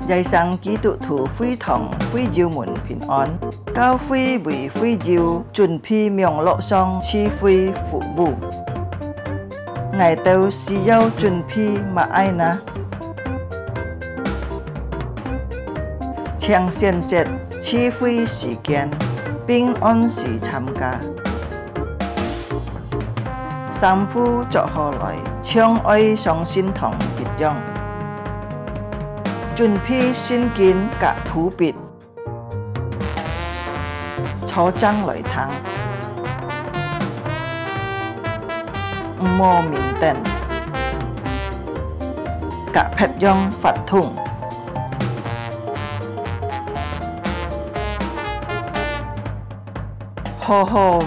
Dạy sang ký tụ thủ phi thòng phi diêu muộn bình an cao phi vì phi diêu chuẩn phi miệng lộ song chi phi phụ bù ngày tàu xì dâu chuẩn phi mà ai na chẳng xiên chết chi phi時間bình an時參加三夫作何來相愛上心同結樣準備先見甲普別，初爭來談，唔摸面頂，甲劈樣發通，好好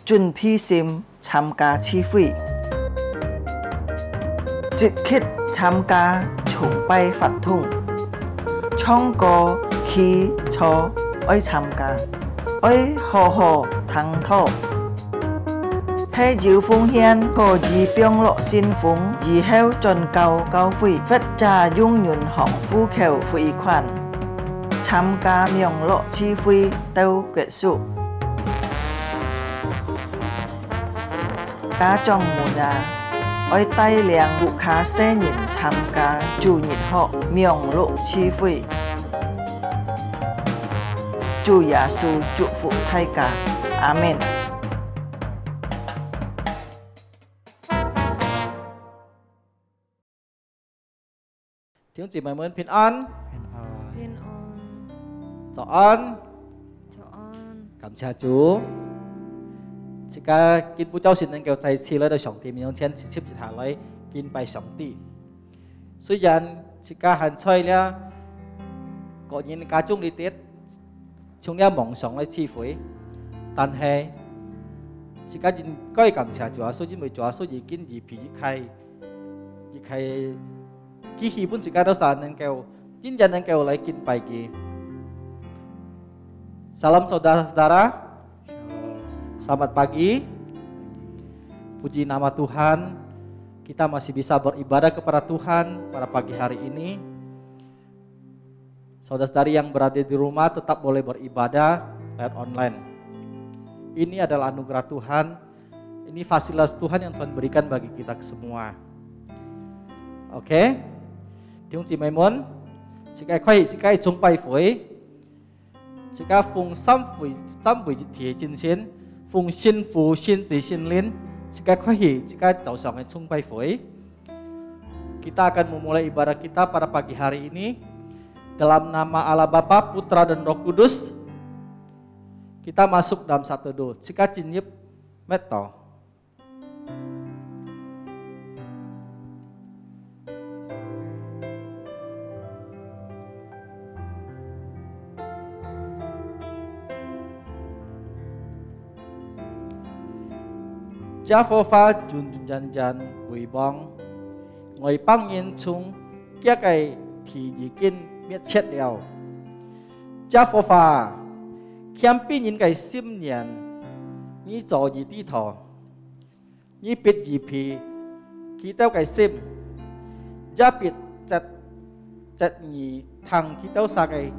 準備先參加聚會，即刻參加崇拜發通。唱歌、起坐，愛參加，愛好好探討。喺要奉獻，可以幫落先鋒，以後進教會，或者用銀行戶口匯款，參加名落聚會到結束。家長們啊，愛帶領顧客新人參加主日學名落聚會。主耶穌祝福大家，阿們。弟兄姊妹們平安，平安，早安，早安。感謝主。這個見不周善能夠再次來到上帝面前，直接下來敬拜上帝。雖然這個很脆了，個人家中的啲。從呢網上嚟聚會，但係自家應該感謝主耶穌，因為主耶穌已經預備一切機器本自家都能夠真正能夠嚟敬拜佢。Salam saudara-saudara, selamat pagi. Puji nama Tuhan, kita masih bisa beribadah kepada Tuhan pada pagi hari ini. Saudara-saudari yang berada di rumah tetap boleh beribadah lewat online. Ini adalah anugerah Tuhan. Ini fasilitas Tuhan yang Tuhan berikan bagi kita semua. Oke.弟兄姊妹們，自己崇拜會，自己奉三會鐵真先，奉先父先子先靈，自己早上嘅崇拜會。Kita akan memulai ibadah kita pada pagi hari ini. Dalam nama Allah Bapa, Putra dan Roh Kudus, kita masuk dalam satu doa. Jika cinyip meto. Jehovah jun jan bùi bong, ngồi băng yên chung, kia cái thì gì kinh biết chết đeo. Jehovah, khiêm bin những cái sim niệm, như trò gì đi thọ, như biết gì phi, khi tao cái sim, gia biết chặt nhị thằng khi tao sa cái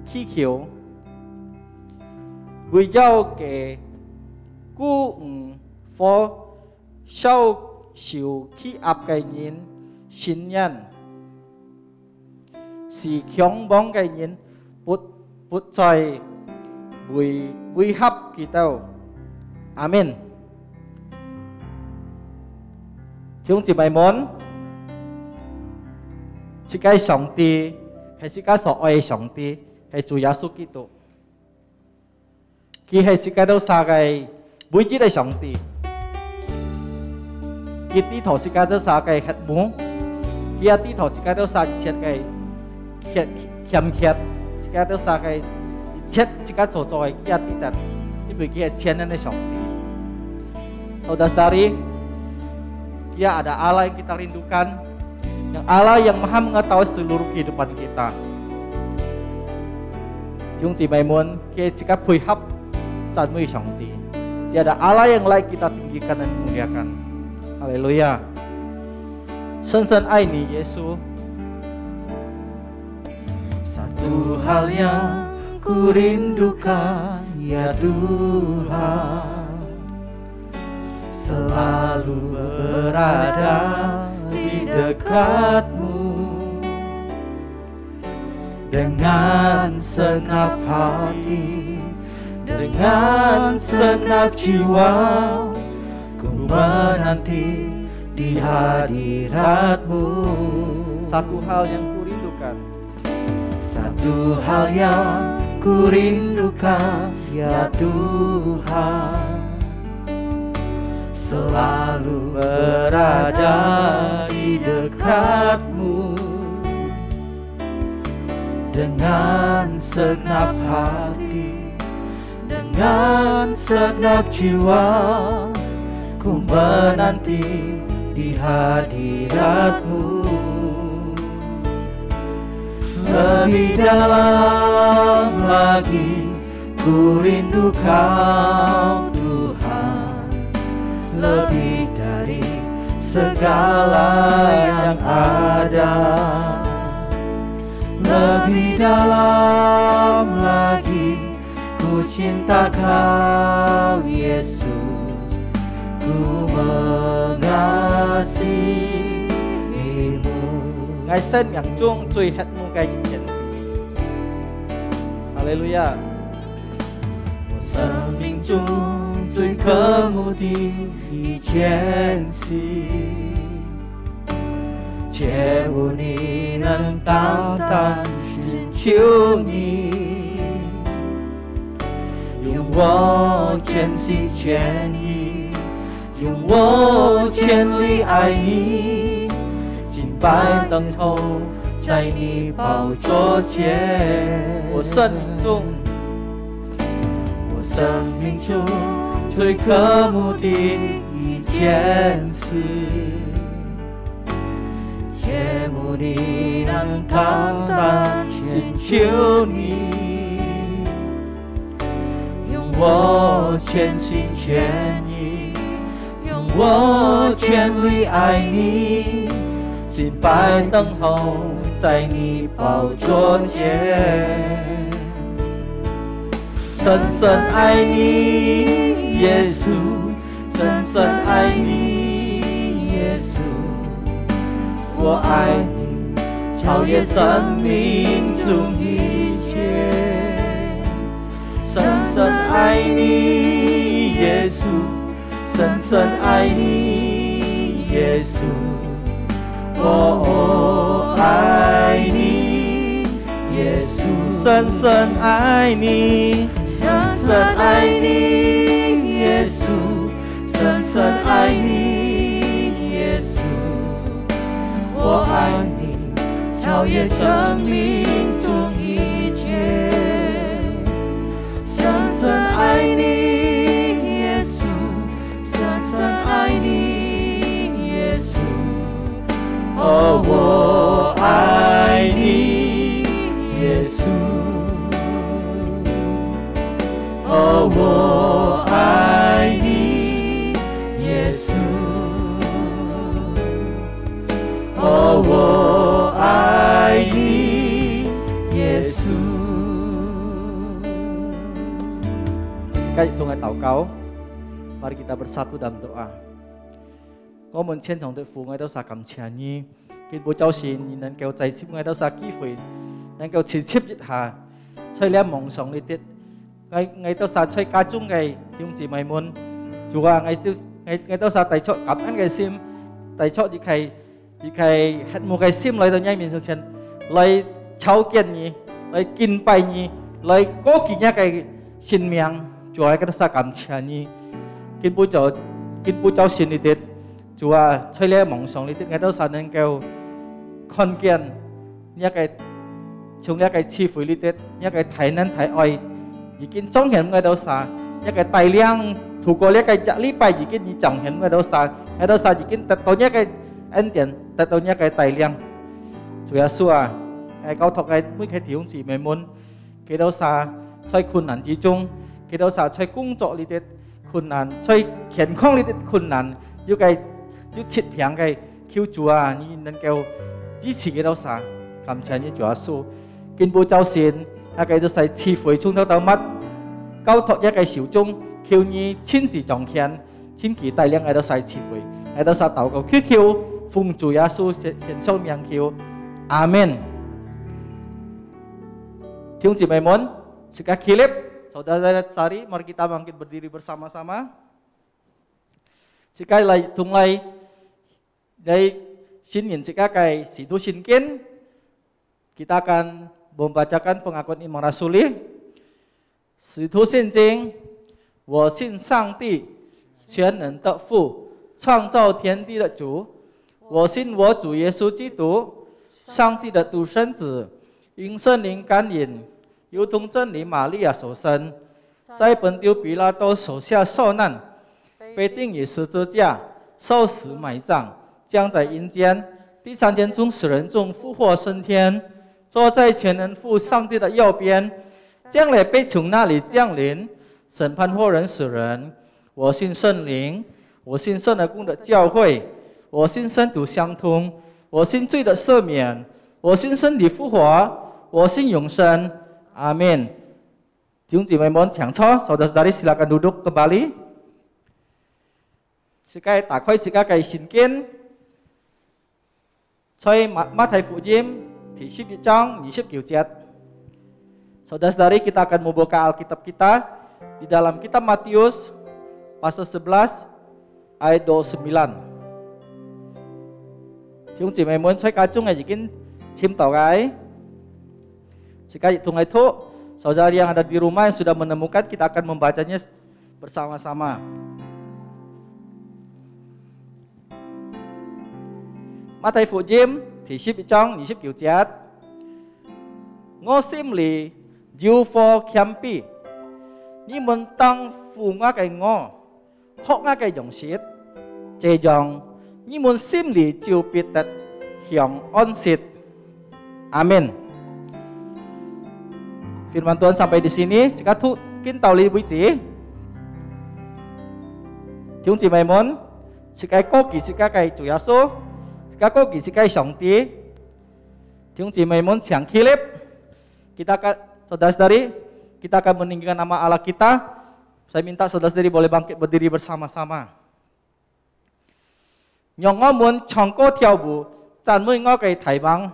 khí khiếu, bùi giao cái cú phó sau siêu khi áp cái nhìn xin nhân. Sĩ khiong bóng cái nhìn bút trời bùi hấp kỳ tàu. Amen. Chúng chị mày muốn chị cái sòng tì hay chị cái sọ oi sòng tì hay chủ Giêsu Kitô. Khi hay chị cái đâu xa cái bùi chỉ đây sòng tì. Khi tí thổ chị cái đâu xa cái hạt mũ. Khi tí thổ chị cái đâu xa chết cái khiêm khiết, jika dosa kai chat jika cocok kia tidak, ini kia channel ini Shopee. Saudara-saudari, kia ada Allah yang kita rindukan, yang Allah yang Maha mengetahui seluruh kehidupan kita. Chúng chị mày muốn kia jika phối hợp chặt mui Shopee, dia ada Allah yang layak kita tinggikan dan muliakan. Haleluya. 深深爱你，耶稣。Satu hal yang ku rindukan ya Tuhan, selalu berada di dekatmu. Dengan segenap hati, dengan segenap jiwa, ku menanti di hadirat-Mu. Satu hal yang ku rindukan, satu hal yang ku rindukan ya Tuhan, selalu berada di dekat-Mu. Dengan segenap hati, dengan segenap jiwa, ku menanti di hadirat-Mu. Lebih dalam lagi ku rindu Kau Tuhan, lebih dari segala yang ada. Lebih dalam lagi ku cinta Kau Yesus, ku mengasihi-Mu. Ngài sinh ngàn chung最hết mu cái những件事。哈利路亚！我生命中最渴慕的一件事，切勿你能单单寻求你，用我全心全意，用我全力爱你，敬拜等候在你宝座前。我生命中，我生命中最渴慕的一件事，切慕你能单单寻求你，用我全心全意，用我全力爱你，敬拜等候在你宝座前。深深爱你，耶稣，深深爱你，耶稣。我爱你，超越生命中一切。深深爱你，耶稣，深深爱你，耶稣。我爱你，耶稣，深深爱你，深深爱你，耶稣，深深爱你，耶稣。我爱你，超越生命中一切。深深爱你，耶稣，深深爱你，耶稣。哦，我爱你，耶稣。哦，我爱你，耶稣。哦，我爱你，耶稣。 Kayak dengan tàu cáo, mari kita bersatu dalam doa. Ngô mình trên thòng tự phụ ngay đâu xa cảm trả nhi, kinh bố cháu xin nhìn nên kéo cháy chip ngay đâu xa kỹ phơi, nên kéo chỉ chip dịch hà, chơi lẽ mong sống đi tiết, ngay đâu xa chơi cá chung ngày, chúng chỉ mày muốn, chúa ngay đâu xa tay cho cảm ăn cái sim, tay cho đi khai hết một cái sim lại đâu nhai mình xuống chân, lại cháu kiên nhỉ, lại kinh bay nhỉ, lại cố kỳ nhá cái xin miệng. Chúa cái đó cảm謝你，見不着信你啲，主啊，吹咧夢想你啲，我都實能夠看見一個從一個智慧你啲，一個體能體愛，已經彰顯我都實一個大量，透過一個一禮拜已經彰顯我都實已經達到一個恩典，達到一個大量。主耶穌啊，係交託喺每個弟兄姊妹們，佢都實在困難之中。 佢都實在工作呢啲困難，在健康呢啲困難，要設平嘅 Kêu Chúa như nên kêu支持嘅老師，感謝你主耶穌，見報周善，一個都係賜福從頭到末，交託一個手中，求你親自彰顯，親自帶領喺度曬賜福，喺度曬禱告，求奉主耶穌獻上名求，阿門。弟兄姊妹們，sekarang kilip, saudara-saudari, mari kita bangkit berdiri bersama-sama. Sekarang tunglay dari Sinin sekarang Situ Sinkin, kita akan membacakan pengakuan iman rasuli. Situ Sinjing, 我信上帝全能的父，创造天地的主。我信我主耶稣基督，上帝的独生子，因圣灵感应，由童真理玛利亚所生，在本丢比拉多手下受难，被钉于十字架，受死埋葬，将在阴间第三天从死人中复活升天，坐在全能父上帝的右边，将来被从那里降临，审判活人死人。我信圣灵，我信圣而共的教会，我信圣徒相通，我信罪的赦免，我信身体复活，我信永生。Amin.弟兄姊妹們，請坐， saudara-saudari silakan duduk kembali. Sekarang 打開sekarang Sinkin, 在馬太福音第11章29節. Saudara-saudari, kita akan membuka Alkitab kita di dalam kitab Matius pasal 11 ayat 29. 弟兄姊妹們，在家中已經簽到嘅。Jika hitung itu, saudari yang ada di rumah yang sudah menemukan, kita akan membacanya bersama-sama. Matius福音第11章29節，我心裏有火謙卑，你們當負我嘅我，學我嘅用舌，這樣你們心裏就必得享安息。Amin. Firman Tuhan sampai di sini. Jika mungkin tahu lebih ji,弟兄姊妹們，jika kau jika kau Chúa Giêsu, jika kau jika Sangti, 弟兄姊妹們請kilip, kita akan saudara-saudari, kita akan meninggikan nama Allah kita. Saya minta saudara-saudari boleh bangkit berdiri bersama-sama. Nyong mun chongko theo bu, chan mui ngo kai thai bang.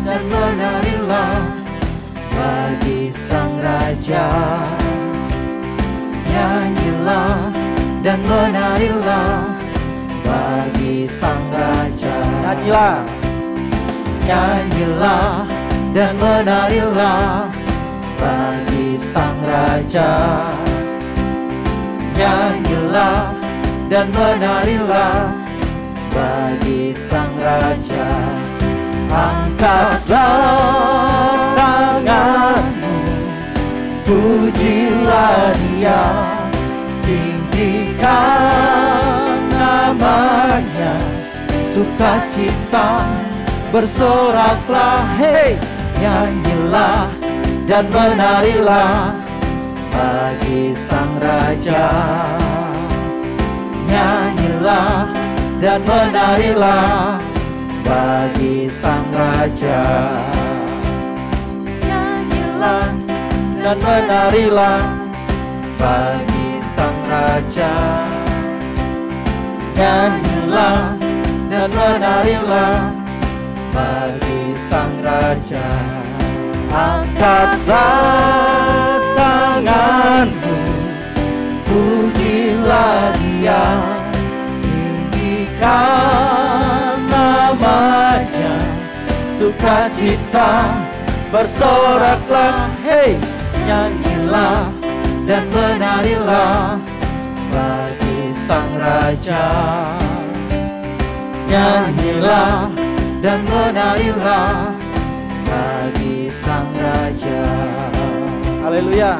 Dan menarilah bagi Sang Raja. Nyanyilah dan menarilah bagi Sang Raja. Nyanyilah, nyanyilah dan menarilah bagi Sang Raja. Nyanyilah dan menarilah bagi Sang Raja. Angkatlah tanganmu, pujilah Dia, tinggikan namanya, sukacita bersoraklah, hei, nyanyilah dan menarilah bagi Sang Raja. Nyanyilah dan menarilah bagi Sang Raja. Nyanyilah dan menarilah bagi Sang Raja. Nyanyilah dan menarilah bagi Sang Raja. Angkatlah tanganmu, pujilah Dia, tinggikan namanya, sukacita bersoraklah, hei, nyanyilah dan menarilah bagi Sang Raja. Nyanyilah dan menarilah bagi Sang Raja. haleluya.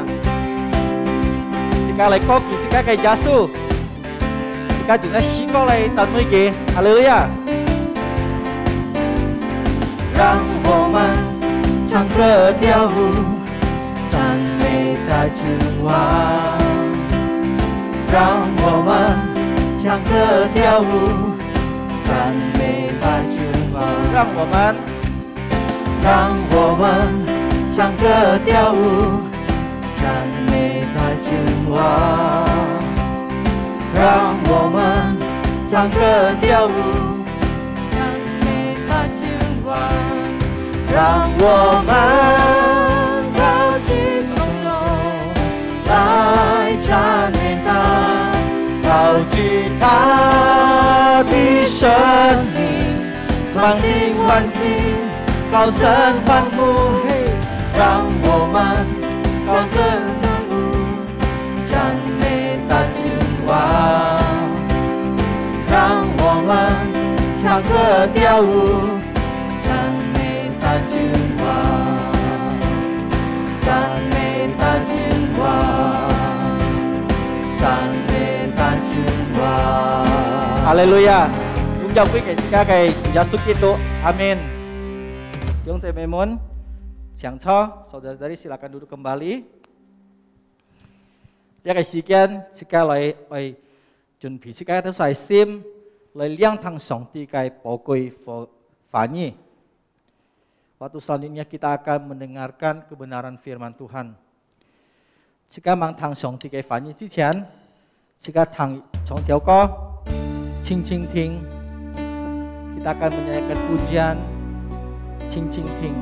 家来高举，自家嘅耶稣，自家用嚟诗歌嚟讚美佢，哈利路亞。让我们唱歌跳舞，赞美大君王。让我们唱歌跳舞，赞美大君王。让我们，让我们唱歌跳舞，赞美大君王。让我们唱歌跳舞，赞美大君王。让我们高举双手来赞美他，高举他的生命，满心欢喜，高声欢呼。让我们高声欢呼，赞美大君王。让我们唱歌跳舞，赞美大君王，赞美大君王，赞美大君王。哈利路亞，榮耀歸給自家嘅主耶穌基督，阿min。弟兄姐妹們，想錯，saudara-saudari silakan duduk kembali. Dia cái 時間，自家來準備自家都細心來聆聽上帝嘅寶貴話語。Waktu selanjutnya kita akan mendengarkan kebenaran firman Tuhan. Jika mengenang Song Ti Kai Fan Yi 之前，jika tang Chong Tiao Ko, Ching Ching Ting, kita akan menyanyikan pujian Ching Ching Ting.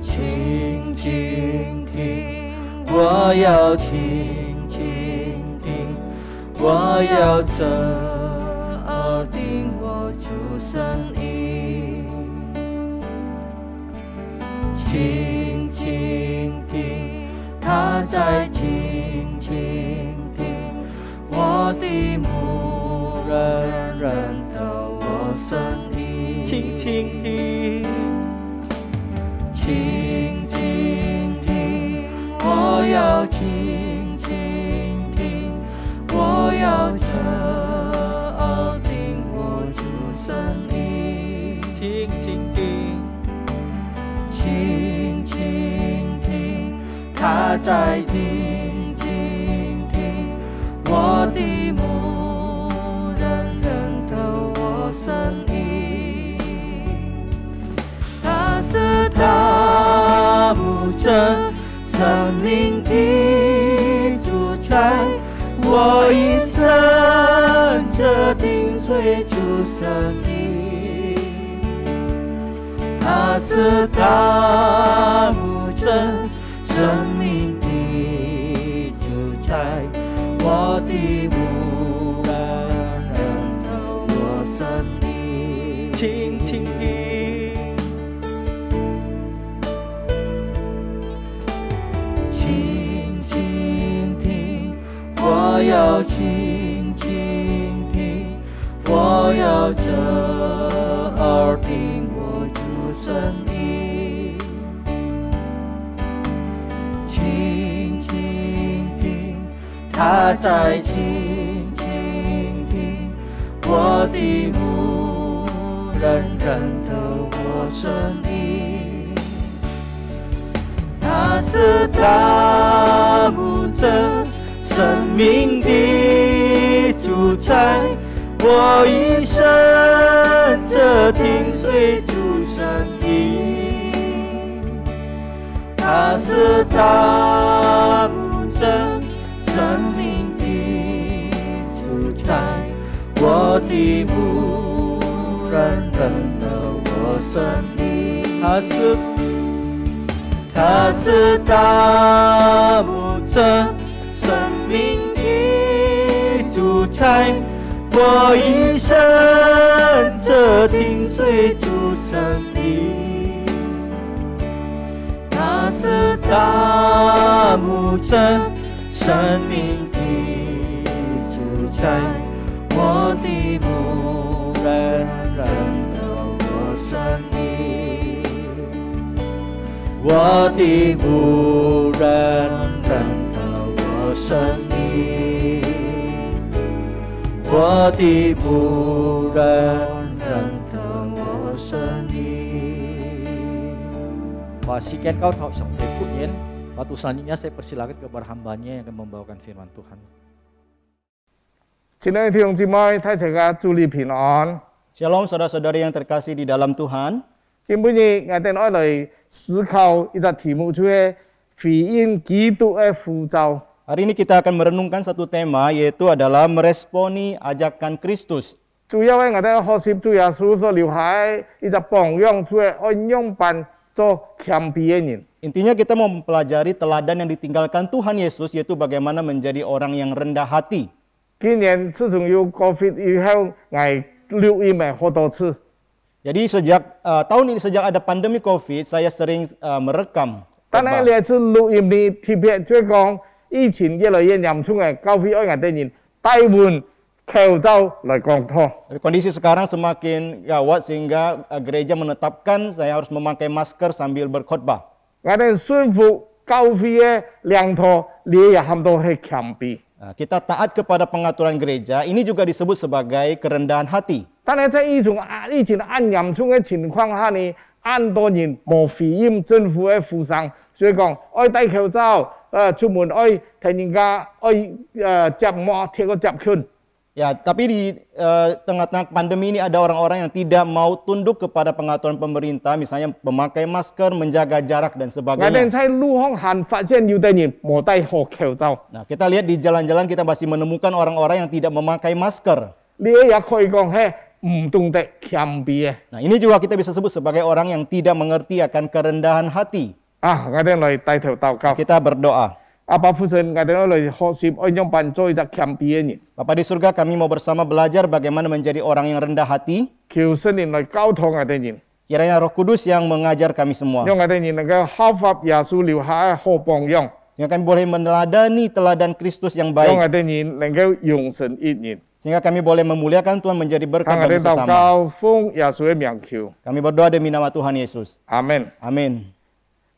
Ching Ching Ting， 我要听听听，我要侧耳听我主声音。倾倾听，他在倾倾听，我的牧人认得我声音。轻轻听，倾倾听，我要倾倾听，我要侧耳听我主声音。轻轻听，倾倾听，他在静静听，我的牧人认得我声音。他是大牧者，生命的主宰，我一生这顶随主生命。他是大牧者，生命的主宰，我的牧人认得我生命。轻轻听，轻轻听，我要轻轻听，我要侧耳听我主声音。轻轻听，他在静静听，我的牧人认得我声音。他是大牧者，生命的主宰，我一生这听随主声音。他是大牧者，生命的主宰，我的牧人认得我声音。他是大牧者，生命的主宰，我一生这听随主声音。他是大牧者，生命的主宰，我的我的牧人，认得我生命。我的牧人，认得我生命。 Và sekian kau tahu sampai punya. Waktu selanjutnya saya persilakan kepada hambanya yang akan membawakan firman Tuhan. 亲爱的弟兄姊妹，大家主日平安。 Shalom saudara-saudari yang terkasih di dalam Tuhan. 今日我哋愛來思考一個題目，就是回應基督的呼召。 Hari ini kita akan merenungkan satu tema, yaitu adalah meresponi ajakan Kristus. 主要嘅我哋學習主耶穌所留下嘅一個榜樣，就是按樣辦做謙卑嘅人。 Intinya kita mau mempelajari teladan yang ditinggalkan Tuhan Yesus, yaitu bagaimana menjadi orang yang rendah hati. 今年自從有 COVID 以後，我錄音嘅好多次。 Jadi sejak tahun ini, sejak ada pandemi COVID, saya sering merekam. 但係呢一次錄音呢，特別即係講疫情越來越嚴重嘅，教會愛我哋人戴換口罩來講堂。 Kondisi sekarang semakin gawat sehingga gereja menetapkan saya harus memakai masker sambil berkhotbah. 我哋順服教會嘅領導，你也含到係謙卑。 Kita taat kepada pengaturan gereja, ini juga disebut sebagai kerendahan hati. 但係在疫情按嚴重嘅情況下呢，按多人冇回應政府嘅呼聲，所以講愛戴口罩，出門愛睇人家愛接膜貼個接裙。 Ya, tapi di tengah-tengah pandemi ini ada orang-orang yang tidak mau tunduk kepada pengaturan pemerintah, misalnya memakai masker, menjaga jarak dan 我哋 sebagainya. 喺路上行發現有啲人冇戴好口罩， Nah, kita lihat di jalan-jalan kita masih menemukan orang-orang yang tidak memakai masker. 你也可以講係唔懂得謙卑嘅。 Nah, ini juga kita bisa sebut sebagai orang yang tidak mengerti akan kerendahan hati. 我哋嚟帶頭禱告。 Kita berdoa. 阿爸父神，我哋嚟學習按樣辦做一個謙卑嘅人， Bapa di surga, kami mau bersama belajar bagaimana menjadi orang yang rendah hati. 求聖靈嚟交託我哋人， Kiranya Roh Kudus yang mengajar kami semua. 讓我哋人能夠效法耶穌留下嘅好榜樣， Sehingga kami boleh meneladani teladan Kristus yang 讓我 baik. 哋人能夠容神一人。 Sehingga kami boleh memuliakan Tuhan, menjadi 向 berkat 我哋 bagi 禱 sesama. 告，奉耶穌嘅名求， Kami berdoa demi nama Tuhan Yesus. 阿門。 Amin.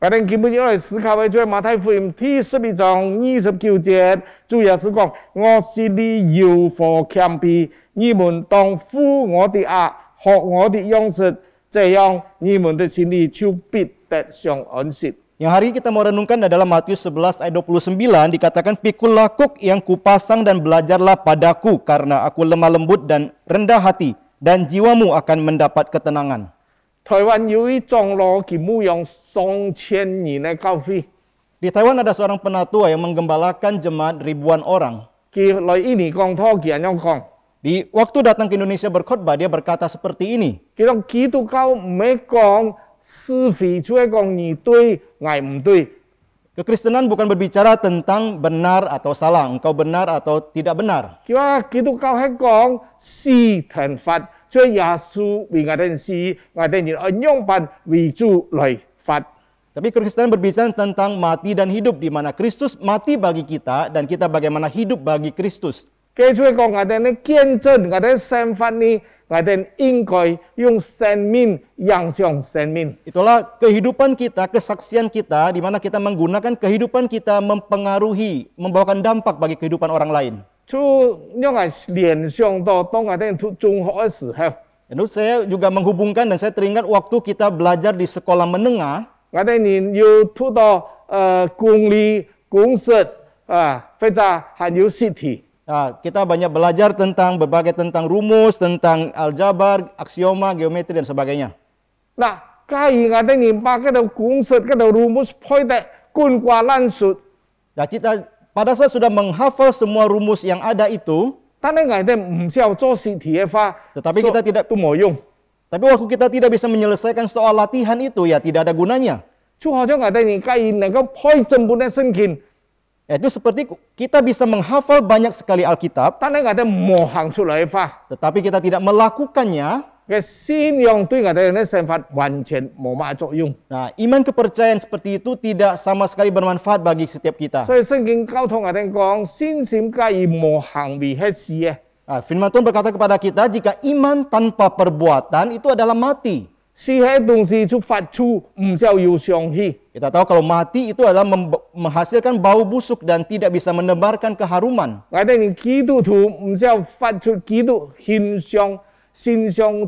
我哋今日要嚟思考嘅就係馬太福音第11章29節，主耶穌講：我是你要火謙卑，你們當負我的軛，學我的樣式，這樣你們的心裡就必得享安息。 Yang hari ini kita mau renungkan adalah Matius 11 ayat 29, dikatakan, Pikullah kuk yang kupasang dan belajarlah padaku, karena aku lemah lembut dan rendah hati, dan jiwamu akan mendapat ketenangan. 台灣有一長老佢牧養2000年嘅教會， Di Taiwan ada seorang penatua yang menggembalakan jemaat ribuan orang. 佢來印尼講堂，佢咁樣講： Di waktu datang ke Indonesia berkhotbah, dia berkata seperti ini. 佢講基督教唔係講是非，就係講你對，我唔對。 Kekristenan bukan berbicara tentang benar atau salah, engkau benar atau tidak benar. 佢話基督教係講是同法，所以耶穌為我哋死，我哋人按樣辦為主來法。 Tapi Kekristenan berbicara tentang mati dan hidup, di mana Kristus mati bagi kita dan kita bagaimana hidup bagi Kristus. 佢就係講我哋嘅見證，我哋嘅身份呢，我哋應該用生命影響生命。 Itulah kehidupan kita, kesaksian kita, di mana kita menggunakan kehidupan kita mempengaruhi, membawakan dampak bagi kehidupan orang lain. 就讓我聯想到當我哋讀中學嘅時候， Dan saya juga menghubungkan dan saya teringat waktu kita belajar di sekolah menengah, 我哋人要讀到公理、公式或者還有實體。 kita banyak belajar tentang berbagai tentang rumus, tentang aljabar, aksioma, geometri dan sebagainya. 嗱，假如我哋人把嗰度公式、嗰度 rumus 配得貫掛爛熟， Nah, kita pada saat sudah menghafal semua rumus yang ada itu, 但係我哋唔識做實體嘅話， Tetapi kita tidak- 都冇用。 tapi waktu kita tidak bisa menyelesaikan soal latihan itu, ya tidak ada gunanya. 就好像我哋人假如能夠配整本嘅聖經， Itu seperti kita bisa menghafal banyak sekali Alkitab, 但係我哋冇行出嚟嘅話， tetapi kita tidak melakukannya. 嘅信仰對我哋嘅生活完全冇乜作用。 Nah, iman kepercayaan seperti itu tidak sama sekali bermanfaat bagi setiap kita. 所以聖經交通我哋講，信心假如冇行為係死嘅， Nah, firman Tuhan berkata kepada kita, jika iman tanpa perbuatan itu adalah mati. 死迄东西就发出唔少有香气。 Kita tahu kalau mati itu adalah menghasilkan bau busuk dan tidak bisa menebarkan keharuman. 我哋人基督徒唔少發出基督馨香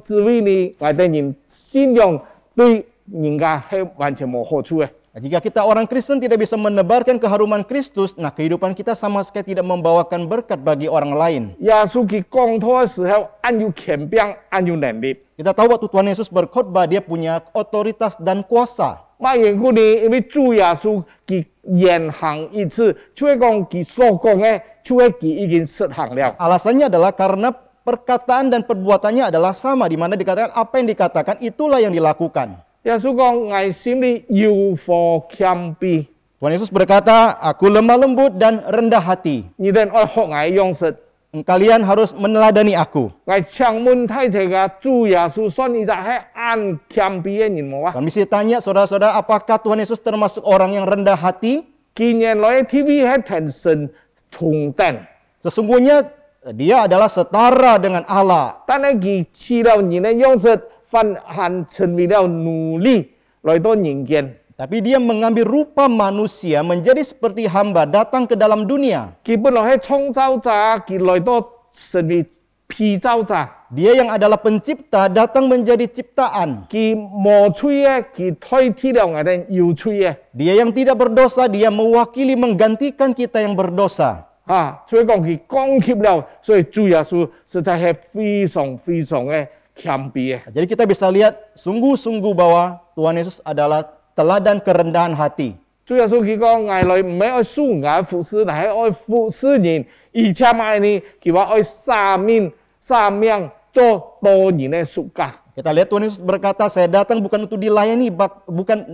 滋味呢，我哋人信仰對人家係完全冇好處嘅。 Nah, jika kita orang Kristen tidak bisa menebarkan keharuman Kristus, nah kehidupan kita sama sekali tidak membawakan berkat bagi orang lain. 耶穌佢講道嘅時候，按有權柄，按有能力。 Kita tahu waktu Tuhan Yesus berkhotbah, dia punya otoritas dan kuasa. 乜緣故呢？因為主耶穌佢言行一致，就係講佢所講嘅，就係佢已經實行了。 Alasannya adalah karena perkataan dan perbuatannya adalah sama, di mana dikatakan apa yang dikatakan itulah yang dilakukan. 耶穌講：我心裏有顆謙卑， Tuhan Yesus berkata, aku lemah lembut dan rendah hati. 你哋愛學我用實。 Kalian harus meneladani aku. 我請問太這個主耶穌算你就係按謙卑嘅人冇啊？ Kami mesti tanya saudara-saudara, apakah Tuhan Yesus termasuk orang yang rendah hati? 近年來 TV 係同神同等， Sesungguhnya dia adalah setara dengan Allah. 但係佢知道人嘅樣式，反而成為了奴隸來到人間。 Tapi dia mengambil rupa manusia menjadi seperti hamba datang ke dalam dunia. 佢本來係創造者，佢來到成為被造者。 Dia yang adalah pencipta datang menjadi ciptaan. 佢無罪嘅，佢代替了我哋有罪嘅。 Dia yang tidak berdosa, dia mewakili menggantikan kita yang berdosa. 所以講佢降級了，所以主耶穌實在係非常非常嘅謙卑嘅。 Jadi kita bisa lihat sungguh-sungguh bahwa Tuhan Yesus adalah teladan kerendahan hati. 主耶穌佢講：我來唔係愛屬我服侍，係愛服侍人，而且買呢，佢話愛三命做多人嘅屬家。 Kita lihat Tuhan Yesus berkata, saya datang bukan untuk dilayani,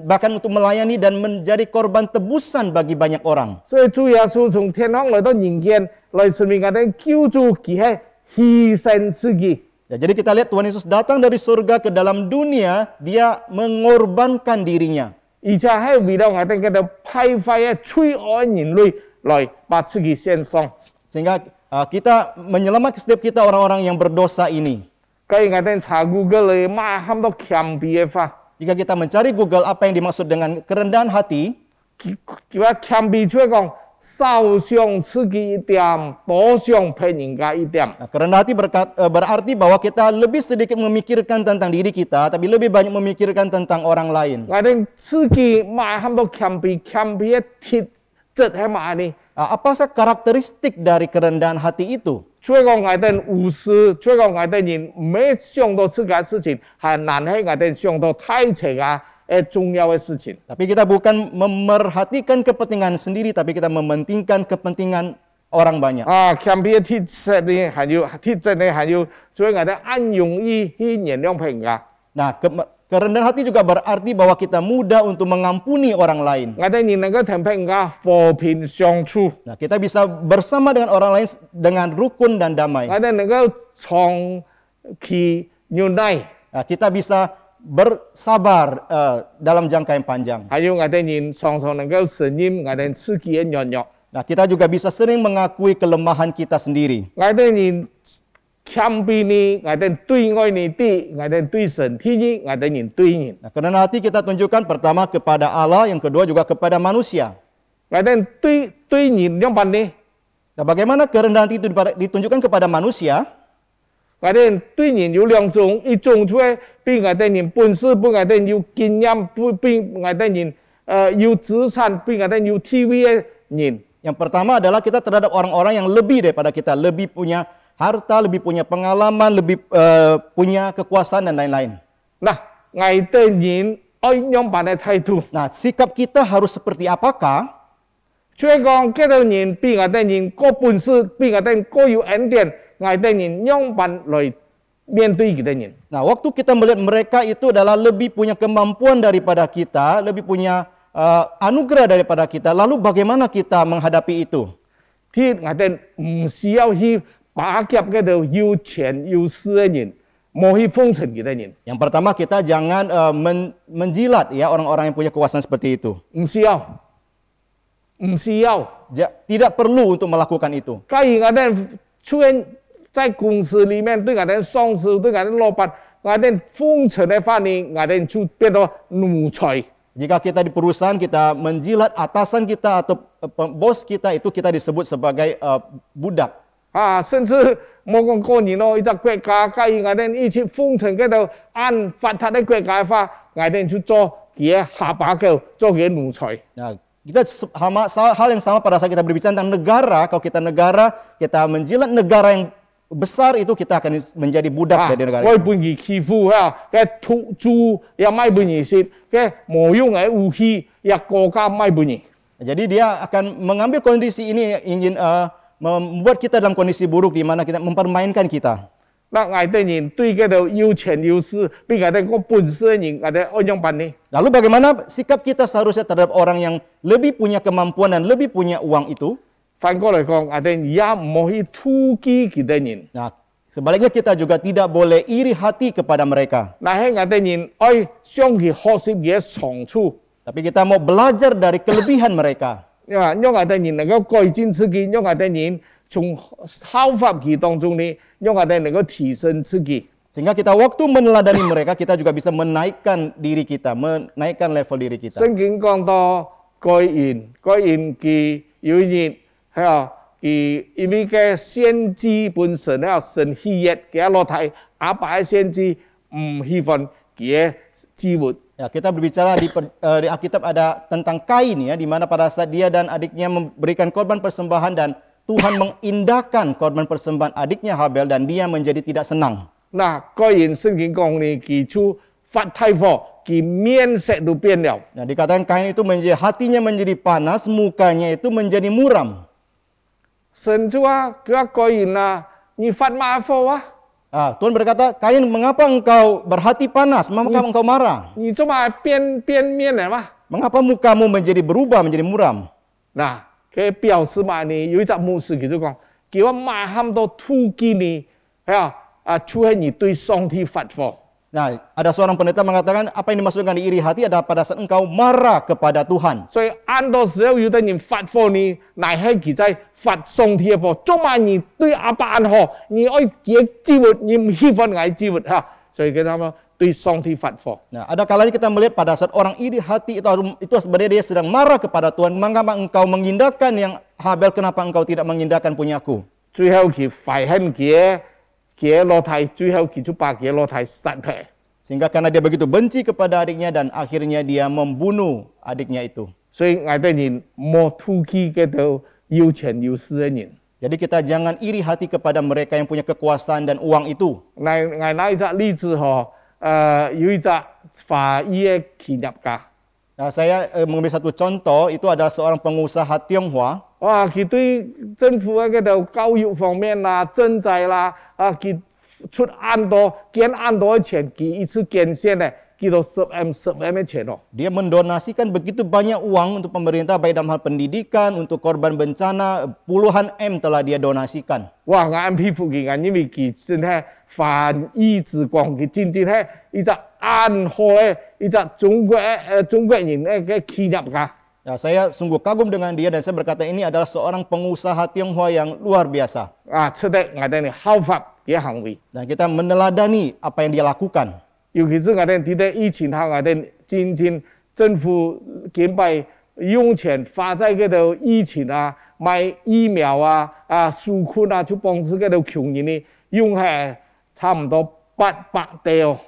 bahkan untuk melayani dan menjadi korban tebusan bagi banyak orang. 所以主耶穌從天堂來到人間，來成為我哋救主，佢係犧牲自己。 Ya, jadi kita lihat Tuhan Yesus datang dari surga ke dalam dunia, dia mengorbankan dirinya. 而且係為了我哋嘅敗壞嘅罪惡人類來把自己獻上。 Sehingga kita menyelamatkan setiap kita orang-orang yang berdosa ini. 假如我哋查 Google 嚟，乜喊到謙卑嘅法， Jika kita mencari Google apa yang dimaksud dengan kerendahan hati, 佢話謙卑即係講少想自己一點，多想俾人家一點。 nah, kerendahan hati berarti bahwa kita lebih sedikit memikirkan tentang diri kita, tapi lebih banyak memikirkan tentang orang lain. 我哋自己乜喊到謙卑，謙卑嘅特質係乜呢？ Apa sih karakteristik dari kerendahan hati itu? 所以講我哋無私，所以講我哋人唔係想到自己嘅事情，係難係我哋想到太邪嘅重要嘅事情。 Tapi kita bukan memerhatikan kepentingan sendiri, tapi kita mementingkan kepentingan orang banyak. 謙卑嘅特質呢，還有，所以我哋按容易去原諒別人家。 Nah, kerendahan hati juga berarti bahwa kita mudah untuk mengampuni orang lain. 我哋人能夠同別人家和平相處， Nah, kita bisa bersama dengan orang lain dengan rukun dan damai. 我哋能夠長期忍耐， Nah, kita bisa bersabar dalam jangka yang panjang. 還有我哋人常常能夠承認我哋自己嘅軟弱。 Nah, kita juga bisa sering mengakui kelemahan kita sendiri. 我哋人謙卑呢，我哋對愛你啲，我哋對神天意，我哋人對人。 Nah, kerendahan hati kita tunjukkan pertama kepada Allah, yang kedua juga kepada manusia. 我哋對人兩辦呢， Nah, bagaimana kerendahan hati itu ditunjukkan kepada manusia? 我哋對人有兩種，一種就係比我哋人本事，比我哋有經驗，比我哋人有資產，比我哋有地位嘅人。 Yang pertama adalah kita terhadap orang-orang yang lebih daripada kita, lebih punya harta, lebih punya pengalaman, lebih punya kekuasaan dan lain-lain. 嗱，我哋人愛兩辦嘅態度， Nah, sikap kita harus seperti apakah? 即係講幾多人比我哋人個本事，比我哋個有恩典，我哋人兩辦來面對佢哋人。 Nah, waktu kita melihat mereka itu adalah lebih punya kemampuan daripada kita, lebih punya anugerah daripada kita, lalu bagaimana kita menghadapi itu? ที่我哋唔需要去巴結嗰度有錢有勢嘅人，冇去奉承佢哋人， Yang pertama kita jangan menjilat ya orang-orang yang punya kekuasaan seperti itu. 唔需要，唔需要。 Tidak perlu untuk melakukan itu. 假如我哋出現在公司裡面，對我哋上司、對我哋老闆，我哋封塵嘅話呢，我哋就變到奴才。 Jika kita di perusahaan kita menjilat atasan kita atau bos kita itu kita disebut sebagai budak. 啊，甚至冇講過年咯，一隻國家假如我哋一起封塵嗰度按法律嘅國家嘅話，我哋就做佢下巴狗，做佢奴才。 Nah, kita hal yang sama pada saat kita berbicara tentang negara. Kalau kita negara, kita menjilat negara yang besar itu kita akan menjadi budak dari negara 我 itu. 本意欺負啊，嘅土豬又買本意食，嘅冇用嘅武器又國家買本意。 Jadi dia akan mengambil kondisi ini ingin membuat kita dalam kondisi buruk di mana kita mempermainkan kita. 那我哋人對嗰度有錢有勢，比我哋個本事嘅人，我哋按樣辦呢？ Lalu bagaimana sikap kita seharusnya terhadap orang yang lebih punya kemampuan dan lebih punya uang itu? 反過嚟講，我哋也唔可以妒忌佢哋人。 Nah, sebaliknya kita juga tidak boleh iri hati kepada mereka. 那係我哋人愛想去學習嘅長處， Tapi kita mau belajar dari kelebihan mereka. 讓我哋人能夠改進自己，讓我哋人從效法佢當中呢，讓我哋能夠提升自己。 Sehingga kita waktu meneladani mereka, kita juga bisa menaikkan diri kita, menaikkan level diri kita. 聖經講到改人佢有人係啊，佢因為嘅先知本身係神喜悅嘅落體，阿爸嘅先知唔喜歡佢嘅之活。 Ya, kita berbicara di Alkitab ada tentang Kain ya, di mana pada saat dia dan adiknya memberikan korban persembahan dan Tuhan mengindahkan korban persembahan adiknya Habel dan dia menjadi tidak senang. 嗱，改人聖經講呢，佢出發太火，佢面色都變了。 Nah, dikatakan Kain itu hatinya menjadi panas, mukanya itu menjadi muram. 神就話：佢話改人啊，你發乜火啊？ Tuhan berkata, Kain, mengapa engkau berhati panas? Mengapa engkau marah? 你做乜變面嚟嘛？ Mengapa mukamu menjadi berubah, menjadi muram? 嗱，佢表示嘛呢，有一隻牧師佢就講，叫我馬喊到妒忌呢，係除係你對上帝發火。 Nah, ada seorang pendeta mengatakan apa yang dimaksudkan di iri hati adalah pada saat engkau marah kepada Tuhan. 所以按到時候有啲人發火呢，乃係佢在發上帝嘅火。做乜你對阿爸安好，你愛佢之活，你唔喜歡愛之活嚇，所以佢哋對上帝發火。 Nah, ada kalanya kita melihat pada saat orang iri hati itu sebenarnya dia sedang marah kepada Tuhan. Mengapa engkau mengindahkan yang Habel, kenapa engkau tidak mengindahkan punyaku? 最後佢快恨佢裸體，最後佢就把佢裸體殺劈。 Sehingga karena dia begitu benci kepada adiknya dan akhirnya dia membunuh adiknya itu. 所以我哋人冇妒忌嗰度有錢有勢嘅人。 Jadi kita jangan iri hati kepada mereka yang punya kekuasaan dan uang itu. 我拿一隻例子嗬，有一隻法醫嘅企業家， Nah, saya mengambil satu contoh, itu adalah seorang pengusaha Tionghoa. 哇！佢對政府喺嗰度教育方面啦、賑濟啦，佢出捐按多嘅錢，佢一次捐獻咧，佢都10M 嘅錢咯。 Dia mendonasikan begitu banyak uang untuk pemerintah, baik dalam hal pendidikan, untuk korban bencana, puluhan M telah dia donasikan. 哇！我很佩服佢，因為佢真係翻譯之光，佢真正係一隻安好嘅一隻中國人嘅企業家。 Ya, saya sungguh kagum dengan dia dan saya berkata ini adalah seorang pengusaha Tionghoa yang luar biasa. 出得我哋效法嘅行為。 Dan kita meneladani apa yang dia lakukan. 尤其是我哋啲疫情後，我哋真正政府準備用錢花在嗰度疫情啊、買疫苗啊、紓困啊，就幫助嗰度窮人呢，用係差唔多800億哦。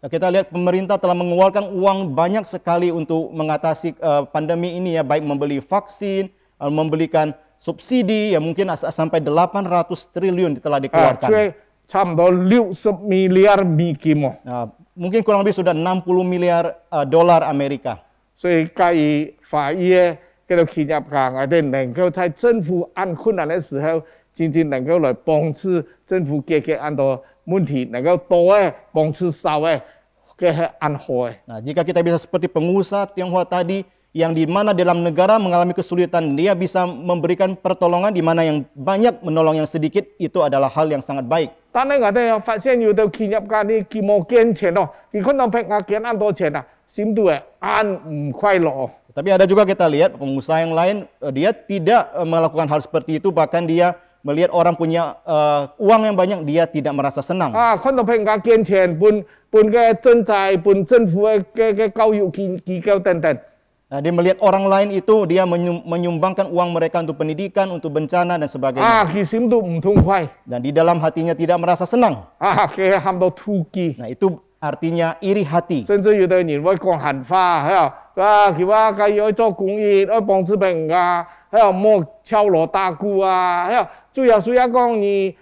Nah, kita lihat pemerintah telah mengeluarkan uang banyak sekali untuk mengatasi pandemi ini ya, baik membeli vaksin, membelikan subsidi yang mungkin sampai 800 triliun telah dikeluarkan. 差唔多60 miliar 美金哦。 Nah, mungkin kurang lebih sudah 60 miliar dolar Amerika. 所以介意法醫嗰度企業家，我哋能夠在政府按困難嘅時候，真正能夠來幫助政府解決很多問題，能夠多嘅幫助少嘅嘅安好嘅。 Nah, jika kita bisa seperti pengusaha Tionghoa tadi yang di mana dalam negara mengalami kesulitan dia bisa memberikan pertolongan, di mana yang banyak menolong yang sedikit, itu adalah hal yang sangat baik. 但係我哋又發現有啲企業家呢，佢冇捐錢咯，佢可能俾我捐咁多錢啊，心都係安唔快樂。 Tapi ada juga kita lihat pengusaha yang lain dia tidak melakukan hal seperti itu, bahkan dia melihat orang punya uang yang banyak, dia tidak merasa senang. 看到人家捐錢，分嘅賑災，分政府嘅教育機構等等。 Nah, dia melihat orang lain itu, dia menyumbangkan uang mereka untuk pendidikan, untuk bencana dan sebagainya. 佢心都唔痛快。 Dan di dalam hatinya tidak merasa senang. 佢喊到吐機。 Nah, itu artinya iri hati. 甚至有的人會講閒話，佢話佢要做公益，要幫助人家，冇敲鑼打鼓啊，主要是要講你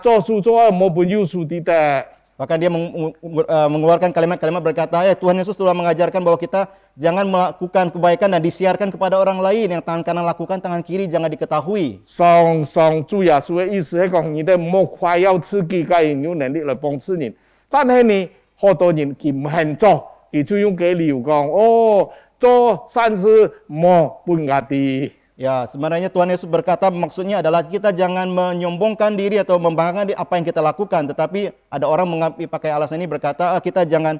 做事做冇本有數的。 Bahkan dia mengeluarkan kalimat-kalimat berkata, ya Tuhan Yesus telah mengajarkan bahwa kita jangan melakukan kebaikan dan disiarkan kepada orang lain. Yang tangan kanan lakukan, tangan kiri jangan diketahui. 上主耶穌嘅意思係講，你哋冇快要自己嘅人有能力來幫助人，但係呢，好多人佢唔肯做，佢就用嘅理由講，做善事冇本額的。 Ya, sebenarnya Tuhan Yesus berkata maksudnya adalah kita jangan menyombongkan diri atau membanggakan apa yang kita lakukan. Tetapi ada orang pakai alasan ini berkata kita jangan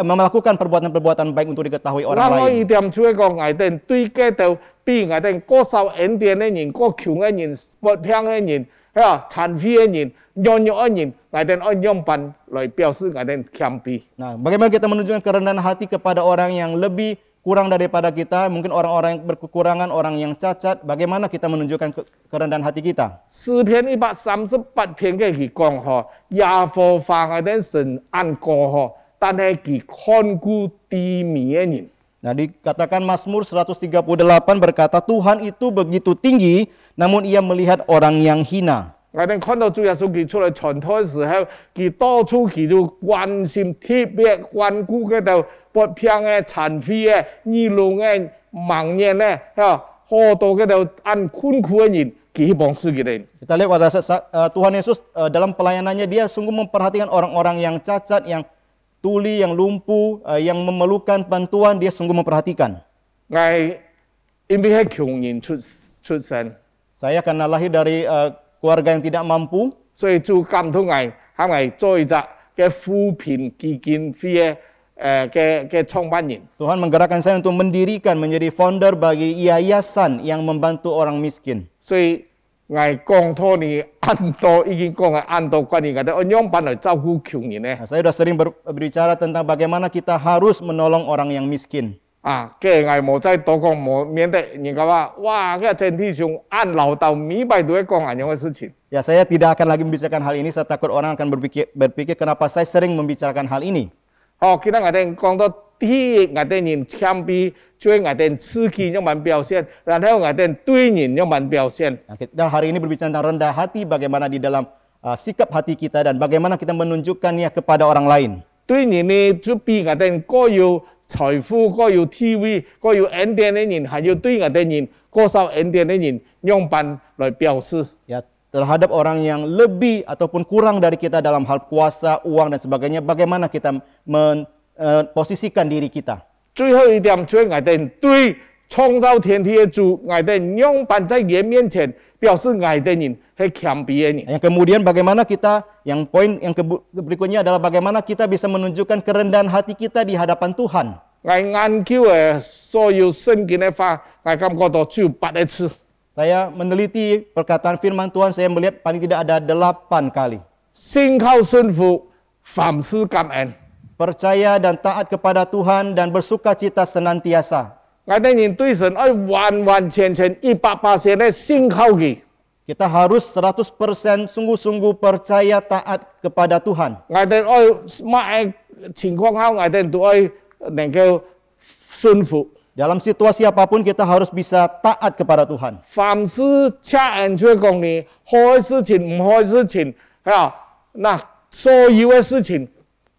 melakukan perbuatan-perbuatan baik untuk diketahui orang lain. 我一點就係講，我哋對嗰度比我哋過受恩典嘅人、過窮嘅人、不平嘅人、殘廢嘅人、軟弱嘅人，我哋按樣辦來表示我哋謙卑。 Nah, bagaimana kita menunjukkan kerendahan hati kepada orang yang lebih kurang daripada kita, mungkin orang-orang yang berkekurangan, orang yang cacat, bagaimana kita menunjukkan kerendahan hati kita? 詩篇138篇嘅佢講耶和華我哋神按過但係佢看顧低微嘅人。 Nah, dikatakan Mazmur 138 berkata Tuhan itu begitu tinggi, namun ia melihat orang yang hina. 我哋看到主耶穌佢出嚟傳道嘅時候，佢到處佢就關心特別關顧嗰度不平嘅、殘廢嘅、兒童嘅、盲人嘅，好多嗰度按困苦嘅人，佢幫助佢哋。 Kita lihat pada saat Tuhan Yesus dalam pelayanannya dia sungguh memperhatikan orang-orang yang cacat, yang tuli, yang lumpuh, yang memerlukan bantuan, dia sungguh memperhatikan. 我因為係窮人出身， Saya karena lahir dari keluarga yang tidak mampu, 所以就感動我做一隻嘅扶貧基金會嘅創辦人。 Tuhan menggerakkan saya untuk mendirikan menjadi founder bagi yayasan yang membantu orang miskin. 所以我講托你按到已經講係按到關於我哋按樣辦嚟照顧窮人咧。 Nah, saya sudah sering berbicara tentang bagaimana kita harus menolong orang yang miskin. 嘅我冇再多講，冇免得人家話哇，個整體上按老豆米百都講咁樣嘅事情。 Ya, saya tidak akan lagi membicarakan hal ini. Saya takut orang akan berpikir kenapa saya sering membicarakan hal ini. 今日我哋講到第一，我哋人謙卑，最我哋自己樣般表現，然後我哋對人樣般表現。 Nah, kita hari ini berbicara tentang rendah hati, bagaimana di dalam sikap hati kita dan bagaimana kita menunjukkannya kepada orang lain. 對人呢，就比我哋各有財富、各有地位、各有恩典嘅人，還要對我哋人各受恩典嘅人樣般來表示。 Ya, terhadap orang yang lebih ataupun kurang dari kita dalam hal kuasa, uang dan sebagainya, bagaimana kita memposisikan diri kita. 最後一點，就係我哋對創造天地嘅主，我哋樣般在人面前表示我哋人係謙卑嘅人。 Yang kemudian bagaimana kita, poin yang berikutnya adalah bagaimana kita bisa menunjukkan kerendahan hati kita di hadapan Tuhan. 我研究嘅所有聖經嘅話，我感覺到只有8次。 Saya meneliti perkataan firman Tuhan, saya melihat paling tidak ada 8 kali. 信靠順服，凡事感恩。 Percaya dan taat kepada Tuhan dan bersukacita senantiasa. 我哋人對神愛完完全全100%嘅信靠佢。 Kita harus 100% sungguh-sungguh percaya taat kepada Tuhan. 我哋愛乜情況下，我哋都愛能夠順服。 Dalam situasi apapun kita harus bisa taat kepada Tuhan. 凡事恰人就講你好嘅事情、唔好嘅事情，那所有嘅事情，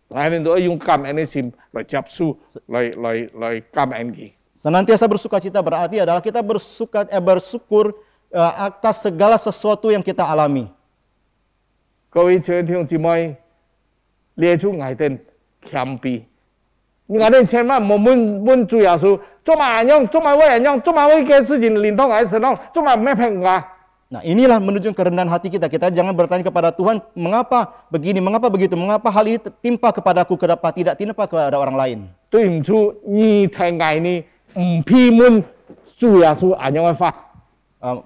我哋都要用感恩嘅心來接受，來感恩佢。 Senantiasa bersukacita berarti adalah kita bersyukur atas segala sesuatu yang kita alami. 各位弟兄姊妹，列出我哋謙卑。 我哋千萬唔好問主耶穌，做乜樣，做乜為樣，做乜為嘅事情連同我身上，做乜咩評價？ Nah, inilah menunjukkan kerendahan hati kita. Kita jangan bertanya kepada Tuhan, mengapa begini, mengapa begitu, mengapa hal ini timpa kepadaku, kenapa tidak timpa kepada orang lain. 對唔住，你聽我呢唔批判主耶穌咁樣嘅法。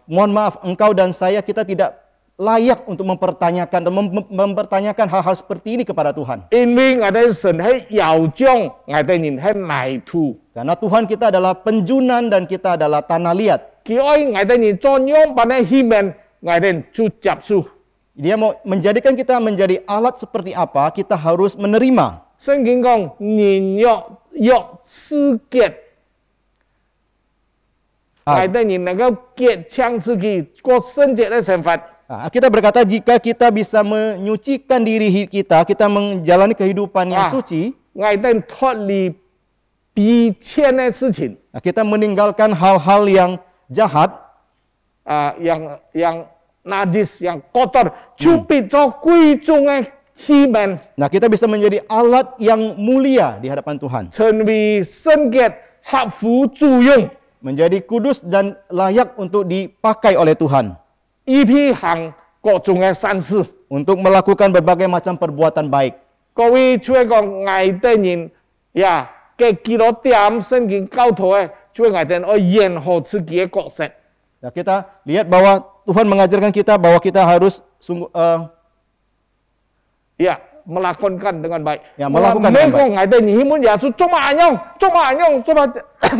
mohon maaf, engkau dan saya kita tidak layak untuk mempertanyakan atau mempertanyakan hal-hal seperti ini kepada Tuhan. 因為我哋神係有將我哋人係泥土， Karena Tuhan kita adalah penjunan dan kita adalah tanah liat. 佢愛我哋人作樣扮嘅器皿，我哋就接受。 Dia mau menjadikan kita menjadi alat seperti apa, kita harus menerima. 聖經講人若思結，我哋人能夠結強自己過聖潔嘅生活。 Kita berkata jika kita bisa menyucikan diri kita, kita menjalani kehidupan yang suci, 我哋脫離卑賤嘅事情， kita meninggalkan hal-hal yang jahat, yang najis, yang kotor, 就變咗貴重嘅器皿， nah kita bisa menjadi alat yang mulia di hadapan Tuhan, 成為聖潔合乎主用， menjadi kudus dan layak untuk dipakai oleh Tuhan, 以披行各種嘅善事。 untuk melakukan berbagai macam perbuatan baik. 各位就係講愛的人呀，嘅幾多點聖經教導嘅，就係愛的人要演好自己嘅角色。 Nah, kita lihat bahwa Tuhan mengajarkan kita bahwa kita harus sungguh Ya, melakukan dengan baik. Ya, melakukan dengan baik. 愛的人希望耶穌做乜樣，做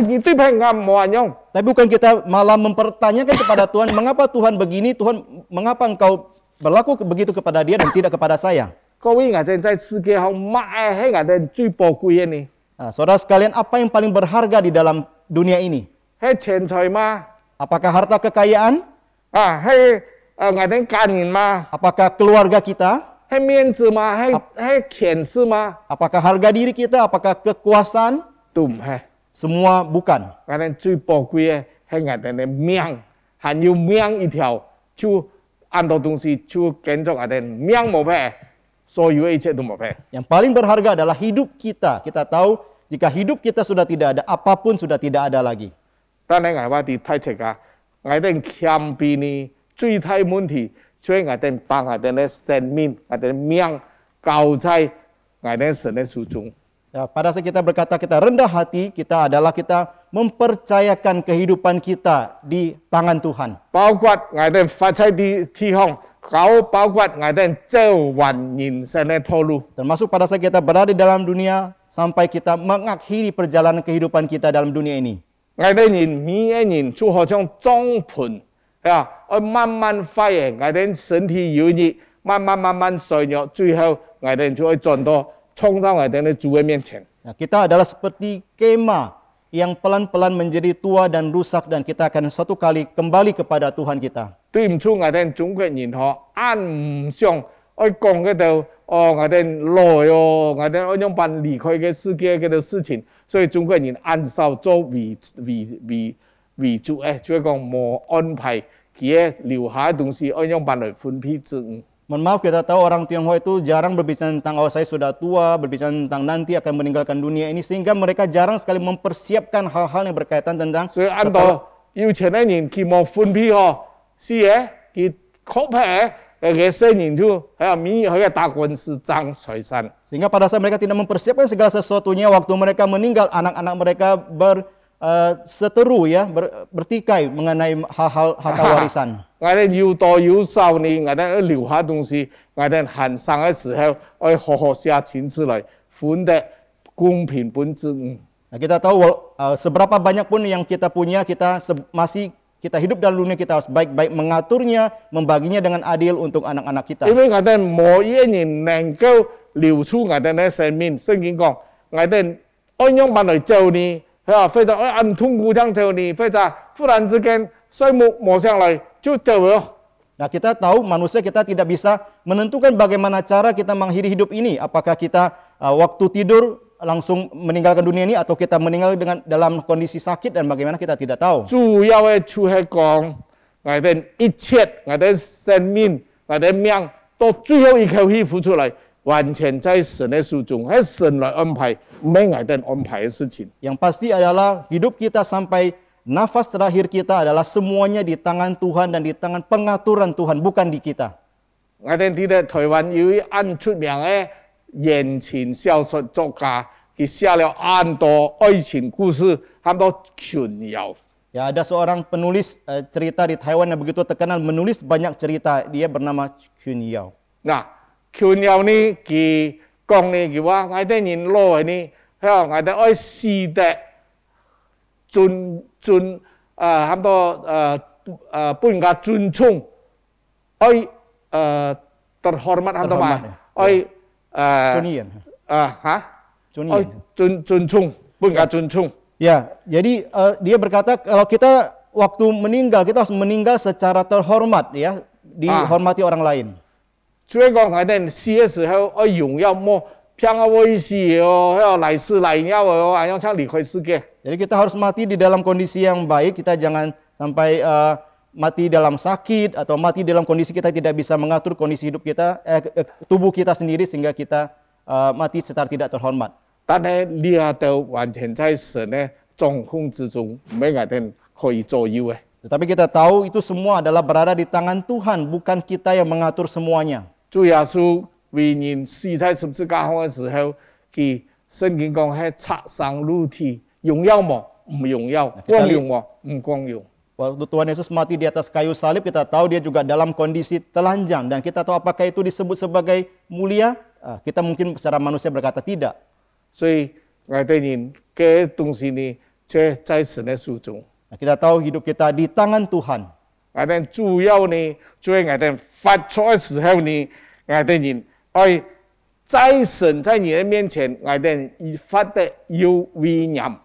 你最平安冇樣。 Tapi bukan kita malah mempertanyakan kepada Tuhan, mengapa Tuhan begini, Tuhan mengapa engkau berlaku begitu kepada dia dan tidak kepada saya. 各位愛的人在世界上乜係愛的人最寶貴嘅呢？ Nah, saudara sekalian, apa yang paling berharga di dalam dunia ini? 係錢財嗎？ Apakah harta kekayaan? 係愛的家人嗎？ Apakah keluarga kita? 係面子嗎？係權勢嗎？ Apakah harga diri kita? Apakah kekuasaan? 都唔係。 Semua bukan. 愛的人最寶貴嘅係愛的人嘅命，還有命一條，就按到東西就建造愛的人命冇咩，所有一切都冇咩。 Yang paling berharga adalah hidup kita. Kita tahu jika hidup kita sudah tidak ada, apapun sudah tidak ada lagi. 但係我話啲睇出㗎，我哋謙卑呢最大問題，所以我哋把我哋嘅生命、我哋嘅命交在我哋神嘅手中。 Ya, pada saat kita berkata kita rendah hati, kita mempercayakan kehidupan kita di tangan Tuhan. 包括我哋發出啲地方，包括我哋走完人生嘅道路。 Termasuk pada saat kita berada di dalam dunia sampai kita mengakhiri perjalanan kehidupan kita dalam dunia ini. 我哋人每一人就好像裝盤，啊，要慢慢發現我哋身體有熱，慢慢衰弱，最後我哋就會轉到衝到我哋嘅主嘅面前。 Nah, kita adalah seperti kema yang pelan-pelan menjadi tua dan rusak dan kita akan suatu kali kembali kepada Tuhan kita. 對唔住我哋中國人嗬，啱唔上，愛講嗰度，我哋來我哋愛樣辦離開嘅世界嗰度事情，所以中國人按照做為主就係講冇安排，佢留下嘅東西愛樣辦嚟分批之誤。 Mohon maaf, kita tahu orang Tionghoa itu jarang berbicara tentang saya sudah tua, berbicara tentang nanti akan meninggalkan dunia ini, sehingga mereka jarang sekali mempersiapkan hal-hal yang berkaitan tentang 所以按照要錢嘅人，佢冇分批嗬，是嘅，佢確實嘅些人就喺度免佢嘅打官司爭財產。 Sehingga pada saat mereka tidak mempersiapkan segala sesuatunya, waktu mereka meninggal, anak-anak mereka berseteru ya, bertikai mengenai hal-hal harta warisan. 我哋要多要少呢，我哋要留下東西，我哋行生嘅時候要好好寫清楚嚟，分得公平本之誤。 Nah, kita tahu seberapa banyak pun yang kita punya, masih kita hidup dalam dunia, kita harus baik-baik mengaturnya, membaginya dengan adil untuk anak-anak kita. 因為我哋冇一人能夠留出我哋嘅生命，聖經講我哋按樣辦嚟做呢，或者按痛苦上做呢，或者忽然之間水冇上來就做咗。 Nah, kita tahu manusia kita tidak bisa menentukan bagaimana cara kita mengakhiri hidup ini. Apakah kita waktu tidur langsung meninggalkan dunia ini atau kita meninggal dalam kondisi sakit dan bagaimana kita tidak tahu. 主要嘅就係講我哋一切，我哋生命，我哋命到最後一口氣付出嚟，完全在神嘅手中，係神來安排，唔係我哋安排嘅事情。 Yang pasti adalah hidup kita sampai nafas terakhir kita adalah semuanya di tangan Tuhan dan di tangan pengaturan Tuhan, bukan di kita. 我哋記得台灣有一位出名嘅言情小說作家，佢寫了很多愛情故事，很多炫耀。Ya, ada seorang penulis cerita di Taiwan yang begitu terkenal menulis banyak cerita. Dia bernama Qun Yao. 嗱，Q 鳥呢，佢講呢，佢話我哋人攞呢，喺我哋愛試得很多本家尊重，愛terhormat atau Terhormat, apa? ya. Oi Cunian. Cunian. Oi尊重，本家尊重。 Ya, jadi dia berkata kalau kita waktu meninggal kita harus meninggal secara terhormat ya, dihormati orang lain. 所以講我哋死嘅時候愛榮耀麼，偏我威死哦，喺來世來了哦，咁樣才離開世界。 Jadi kita harus mati di dalam kondisi yang baik, kita jangan sampai mati dalam sakit atau mati dalam kondisi kita tidak bisa mengatur kondisi hidup kita, tubuh kita sendiri sehingga kita mati secara tidak terhormat. 但係呢下就完全在神嘅掌控之中，唔係我哋可以左右嘅。 Tetapi kita tahu itu semua adalah berada di tangan Tuhan, bukan kita yang mengatur semuanya. 主耶穌為人死在十字架上嘅時候，佢聖經講係拆上露體，榮耀麼唔榮耀，光榮麼唔光榮。 Waktu Tuhan Yesus mati di atas kayu salib, kita tahu dia juga dalam kondisi telanjang. Dan kita tahu apakah itu disebut sebagai mulia? Kita mungkin secara manusia berkata tidak. 所以我哋人嘅東西呢，即係在神嘅手中。 Kita tahu hidup kita di tangan Tuhan. 我哋主要呢，在我哋發錯嘅時候呢，我哋人愛在神在你嘅面前，我哋發得有威嚴。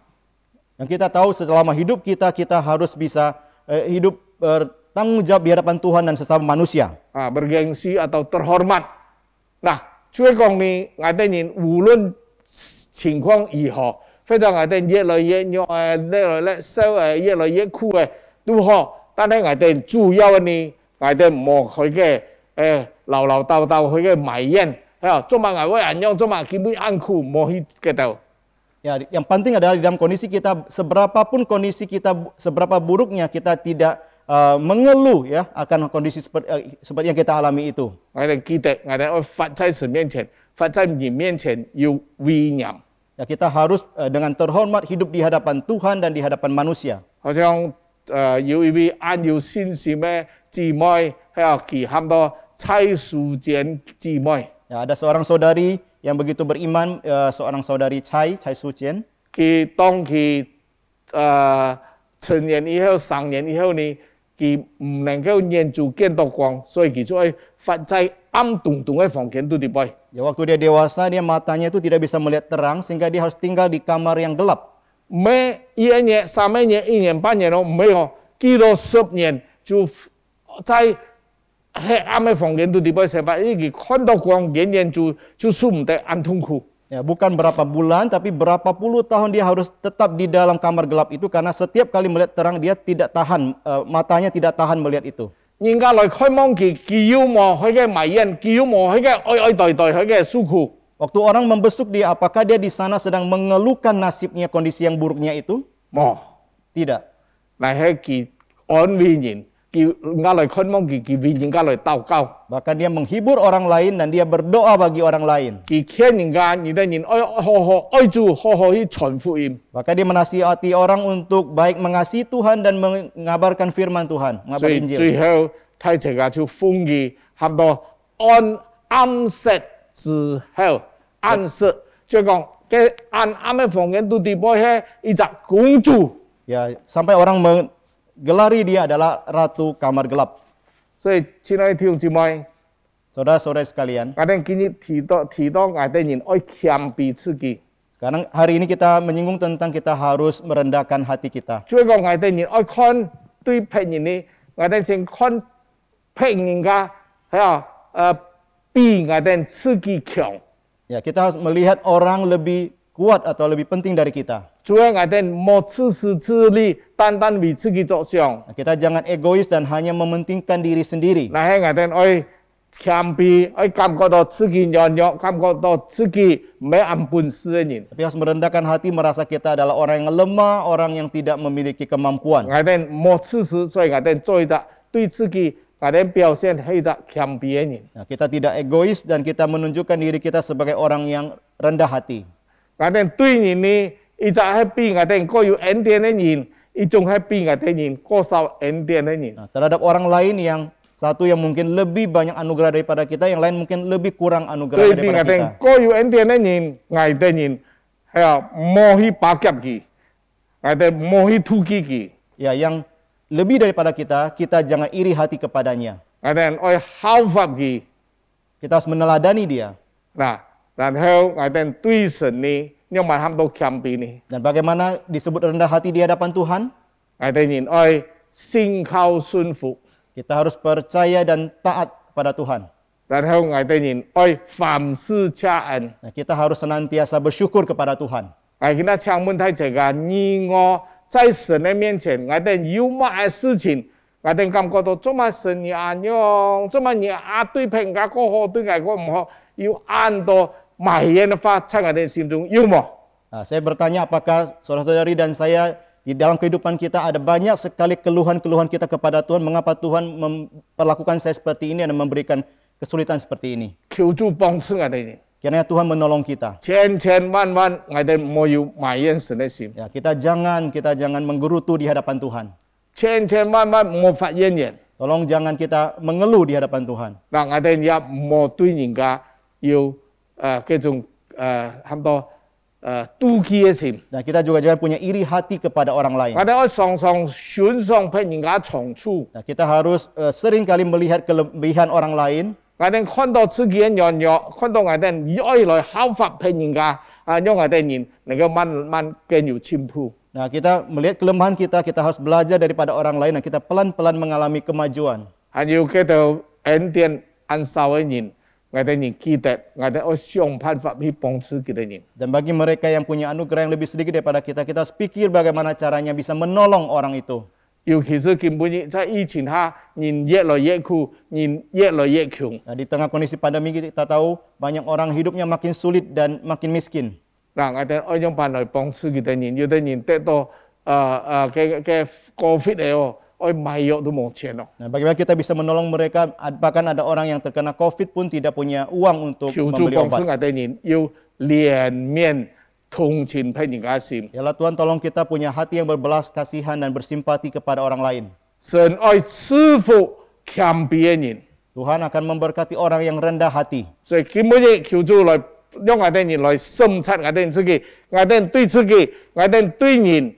Dan kita tahu selama hidup kita, kita harus bisa hidup bertanggung jawab di hadapan Tuhan dan sesama manusia. Bergengsi atau terhormat. Nah, 所以講呢，我哋人無論情況如何，或者我哋越來越弱越來越瘦越來越酷都好，但係我哋主要呢，我哋唔好去嘅流流叨叨去嘅埋怨，做乜我人樣做乜佢會安酷，唔好去嘅度。 Ya, yang penting adalah di dalam kondisi kita, seberapapun kondisi kita, seberapa buruknya kita tidak mengeluh ya akan kondisi seperti yang kita alami itu. 我哋記得，我哋要發在神面前，發在人面前有威嚴。 Ya, kita harus dengan terhormat hidup di hadapan Tuhan dan di hadapan manusia. 好像有一位安有信心嘅姊妹，佢喊到蔡淑娟姊妹。 Ya, ada seorang saudari yang begitu beriman, seorang saudari Chai Su Jian. 佢當佢成年以後、成年以後呢，佢唔能夠眼珠見到光，所以佢就會發在暗洞洞嘅房間度啲背。 Ya, waktu dia dewasa, dia matanya itu tidak bisa melihat terang sehingga dia harus tinggal di kamar yang gelap. 唔係1年、3年、1年半年咯，唔係哦，幾多10年就在黑暗嘅房間度啲背成班，因為佢看到光，眼珠就數唔得，很痛苦。 Ya, bukan berapa bulan, tapi berapa puluh tahun dia harus tetap di dalam kamar gelap itu karena setiap kali melihat terang dia tidak tahan, matanya tidak tahan melihat itu. 人家來開門佢要麼佢嘅埋怨，要麼佢嘅愛對佢嘅訴苦。 Waktu orang membesuk dia, apakah dia di sana sedang mengeluhkan nasibnya, kondisi yang buruknya itu? 冇， Tidak. 但係佢安慰人，叫人家來開門佢為人家來禱告， Bahkan dia menghibur orang lain dan dia berdoa bagi orang lain. 佢勸人家，你哋人愛好好愛主，好好去傳福音。 Bahkan dia menasihati orang untuk baik mengasihi Tuhan dan mengabarkan firman Tuhan, 所 mengabar 以 Injil. 最後睇這個就奉佢喊到暗室之後，暗室就講嘅暗嘅房間都地波係一隻公主。 Ya, sampai orang menggelari dia adalah ratu kamar gelap. 所以親愛的弟兄姊妹， Saudara-saudara sekalian, 我哋今日提到我哋人愛謙卑自己。 sekarang hari ini kita menyinggung tentang kita harus merendahkan hati kita. 最講我哋人愛看對別人呢，我哋先看別人家比我哋自己強。 Ya, kita harus melihat orang lebih kuat atau lebih penting dari kita. 主要我哋莫自私自利，單單為自己着想。 Kita jangan egois dan hanya mementingkan diri sendiri. 那係我哋愛謙卑，愛感覺到自己軟弱，感覺到自己唔係按本事嘅人。 Tapi harus merendahkan hati, merasa kita adalah orang yang lemah, orang yang tidak memiliki kemampuan. 我哋莫自私，所以我哋做一個對自己我哋表現係一個謙卑嘅人。 Nah, kita tidak egois dan kita menunjukkan diri kita sebagai orang yang rendah hati. 我哋對人呢，一個係比我哋個有恩典嘅人，一一种喺邊嘅啲人，過受恩典嘅人。 Nah, terhadap orang lain yang satu yang mungkin lebih banyak anugerah daripada kita, yang lain mungkin lebih kurang anugerah 對邊 daripada 嘅啲 kita. 過有恩典嘅人，我哋人係啊，冇去巴結佢，我哋冇去妒忌佢， Ya, yang lebih daripada kita, kita jangan iri hati kepadanya. 我哋愛效法佢。 Kita harus meneladani dia. 嗱，然後我哋對神呢，讓埋喊到謙卑呢， Dan bagaimana disebut rendah hati di hadapan Tuhan? 我哋人愛信靠順服， Kita harus percaya dan taat kepada Tuhan. 然後我哋人愛凡事謝恩。 Nah, kita harus senantiasa bersyukur kepada Tuhan. 我見到창문睇這個，你我在神嘅面前，我哋有乜事情，我哋感覺到做乜神你安樣，做乜你對評價個好，對我個唔好，要按到埋怨嘅法在我哋心中有冇？ Nah, saya bertanya apakah saudara-saudari dan saya di dalam kehidupan kita ada banyak sekali keluhan-keluhan kita kepada Tuhan. Mengapa Tuhan memperlakukan saya seperti ini dan memberikan kesulitan seperti ini? 求主幫助我哋， Kiranya Tuhan menolong kita. 千萬我哋冇要埋怨神嘅心， Ya, kita jangan menggerutu di hadapan Tuhan. 千萬冇發怨言， Tolong jangan kita mengeluh di hadapan Tuhan. 嗱我哋也冇對人家要嗰種喊到妒忌嘅心。 Dan kita juga jangan punya iri hati kepada orang lain. 我哋愛常常欣賞俾人家長處， Nah, kita harus sering kali melihat kelebihan orang lain. 我哋看到自己嘅軟弱，看到我哋愛來效法俾人家，讓我哋人能夠慢慢更有進步。 Nah, kita melihat kelemahan kita harus belajar daripada orang lain dan kita pelan-pelan mengalami kemajuan. 還要叫做恩典安守嘅人，我哋人記得，我哋愛想辦法去幫助佢哋人。 Dan bagi mereka yang punya anugerah yang lebih sedikit daripada kita harus pikir bagaimana caranya bisa menolong orang itu. 尤其是根本在疫情下，人越來越苦，人越來越窮。 Nah, di tengah kondisi pandemi kita tahu banyak orang hidupnya makin sulit dan makin miskin. 嗱，我哋愛用辦來幫助佢哋人，有啲人得到嘅 COVID 嚟哦，愛買藥都冇錢咯。 Nah, bagaimana kita bisa menolong mereka? Bahkan ada orang yang terkena COVID pun tidak punya uang untuk 求主 membeli 幫助 obat. 我哋人要憐憫同情俾人家心。 Ya Allah Tuhan, tolong kita punya hati yang berbelas kasihan dan bersimpati kepada orang lain. 神愛賜福謙卑嘅人， Tuhan akan memberkati orang yang rendah hati. 所以根本嘅求主來讓我哋人來審察我哋自己，我哋對自己，我哋對人，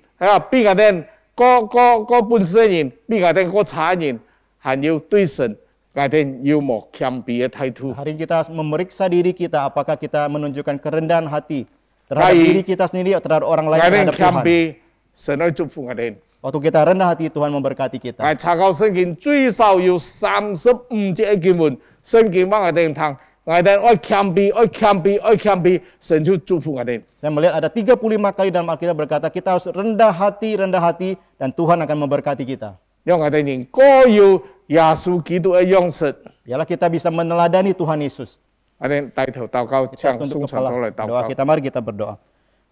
比我哋個本身嘅人，比我哋個差人，還要對神，我哋要冇謙卑嘅態度。 Hari ini kita harus memeriksa diri kita apakah kita menunjukkan kerendahan hati terhadap Baik. diri kita sendiri atau terhadap orang lain 我哋 terhadap 謙 Tuhan. 卑，神愛祝福我哋。 Waktu kita rendah hati, Tuhan memberkati kita. 我查考聖經最少有35節嘅經文，聖經幫我哋聽，我哋愛謙卑，愛謙卑，愛謙卑，神就祝福我哋。 Saya melihat ada 35 kali dalam Alkitab berkata kita harus rendah hati dan Tuhan akan memberkati kita. 讓我哋人各有耶穌基督嘅樣式。 Biarlah kita bisa meneladani Tuhan Yesus. 我哋帶頭禱告， Kita 將 tunduk 送上到 kepala. 嚟禱 Doa 告。 kita, mari kita berdoa.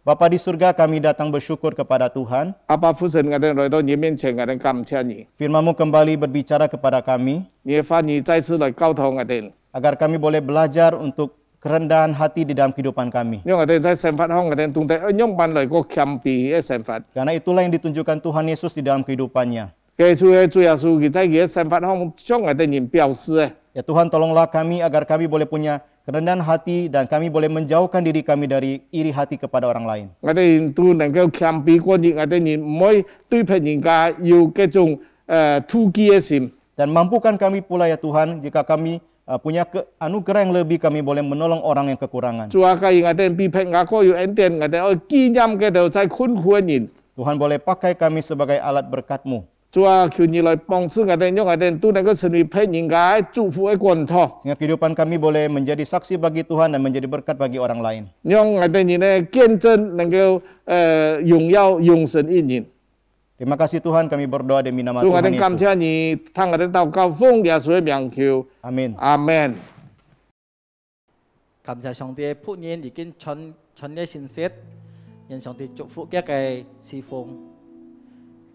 Bapa di surga, kami datang bersyukur kepada Tuhan. 阿爸父神，我哋來到你面前，我哋感謝你。 Firman-Mu kembali berbicara kepada kami, 你嘅話語再次來教導我哋， agar kami boleh belajar untuk kerendahan hati di dalam kehidupan kami. 讓我哋在生活中，我哋懂得用辦嚟個謙卑嘅生活。 Karena itulah yang ditunjukkan Tuhan Yesus di dalam kehidupannya. 記住嘅主耶穌，佢在佢嘅生活中將我哋人表示。 Ya Tuhan, tolonglah kami agar kami boleh punya kerendahan hati dan kami boleh menjauhkan diri kami dari iri hati kepada orang lain. 我哋人都能夠謙卑過日，我哋人唔可以對別人家有嗰種妒忌嘅心。 Dan mampukan kami pula ya Tuhan, jika kami punya anugerah yang lebih, kami boleh menolong orang yang kekurangan. 主啊，假如我哋比別人個有恩典，我哋要紀念嗰度在困苦嘅人。 Tuhan boleh pakai kami sebagai alat berkat-Mu. 主啊，求你來幫助我哋，讓我哋都能夠成為別人家祝福嘅源頭， Sehingga kehidupan kami boleh menjadi saksi bagi Tuhan dan menjadi berkat bagi orang lain. 讓我哋人咧見證能夠榮耀永生一人。 Terima kasih Tuhan, kami berdoa demi nama 主，我 Tuhan 哋感 Yesus. 謝你，聽我哋禱告，奉耶穌嘅名求， Amin. 阿門。 感謝上帝ผู้นี้已經傳嘅信息，讓上帝祝福dia kay si Fung.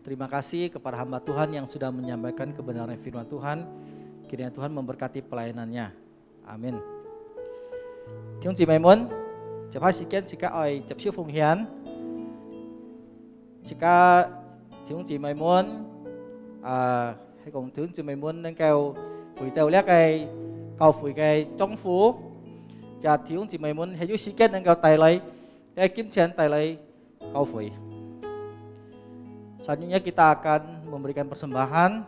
Terima kasih kepada hamba Tuhan yang sudah menyampaikan kebenaran firman Tuhan. Kiranya Tuhan memberkati pelayanannya. Amin. Chúng chị mày muốn chụp hai sự kiện chỉ cả ỏi chụp siêu phùng hiến chỉ cả thiếu chị mày muốn hay còn thiếu chị mày muốn nên kêu phủi tàu lẽ cái cầu phủi cái trong phố và thiếu chị mày muốn hay giúp sĩ kết nên kêu tài lấy cái kiếm tiền tài lấy kau phủi. Selanjutnya kita akan memberikan persembahan.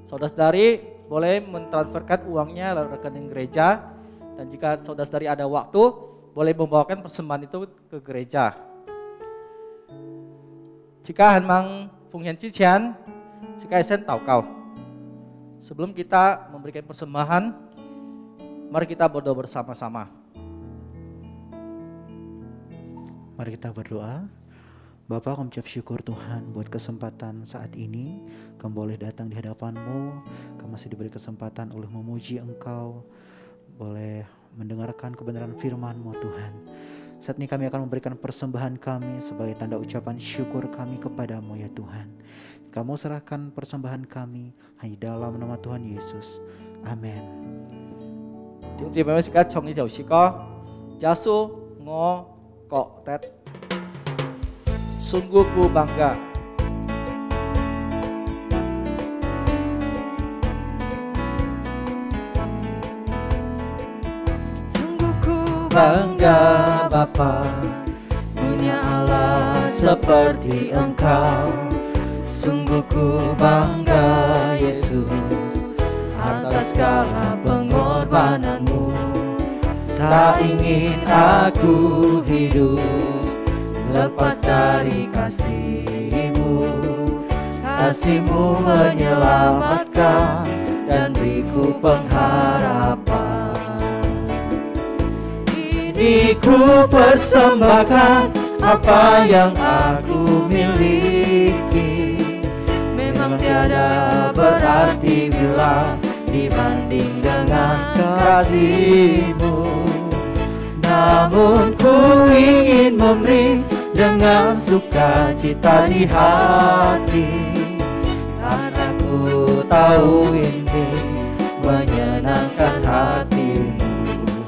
Saudara-saudari boleh mentransferkan uangnya lewat rekening gereja, dan jika saudara-saudari ada waktu boleh membawakan persembahan itu ke gereja. Jika Hanmang Funghian Cician, jika Esen Taukau. Sebelum kita memberikan persembahan, mari kita berdoa bersama-sama. Mari kita berdoa. Bapa, kami ucap syukur Tuhan buat kesempatan saat ini kami boleh datang di hadapan-Mu. Kami masih diberi kesempatan oleh memuji Engkau, boleh mendengarkan kebenaran firman-Mu Tuhan. Saat ini kami akan memberikan persembahan kami sebagai tanda ucapan syukur kami kepada-Mu ya Tuhan. Kamu serahkan persembahan kami hanya dalam nama Tuhan Yesus. Amin. Chúng chị mới sẽ trong những điều chỉ có Yasu ngo kok tet. Sungguh ku bangga. Sungguh ku Bangga Bapa, punya Allah seperti Engkau. Sungguh ku bangga Yesus, atas segala pengorbananmu. Tak ingin aku hidup lepas dari kasih-Mu. Kasih-Mu menyelamatkan dan beriku pengharapan. Ini ku persembahkan apa yang aku miliki. Memang tiada berarti bila dibanding dengan kasih-Mu. Namun ku ingin memberi dengan sukacita di hati, karena ku tahu ini menyenangkan hati-Mu.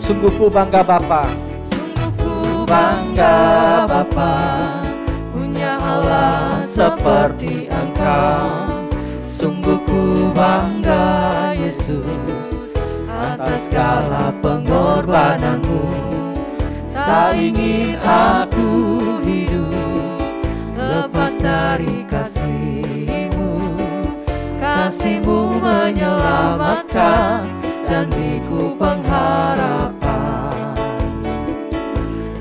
Sungguh ku bangga Bapa. Sungguh ku bangga Bapa, punya Allah seperti Engkau. Sungguh ku bangga Yesus, atas segala pengorbananmu. Tak ingin aku hidup lepas dari kasih-Mu. Kasih-Mu menyelamatkan dan beriku pengharapan.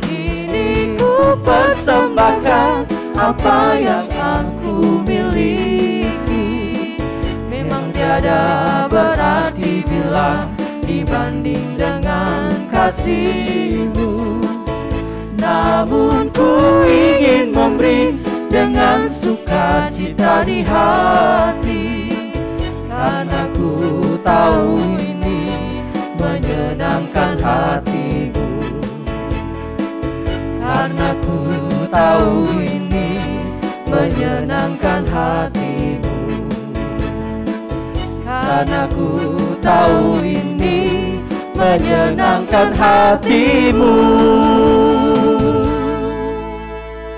Kini ku persembahkan apa yang aku miliki. Memang tiada berarti bila dibanding dengan kasih-Mu. Namun ku ingin memberi dengan sukacita di hati, karena ku tahu ini menyenangkan hati-Mu. Karena ku tahu ini menyenangkan hati-Mu. Karena ku tahu ini menyenangkan hati-Mu.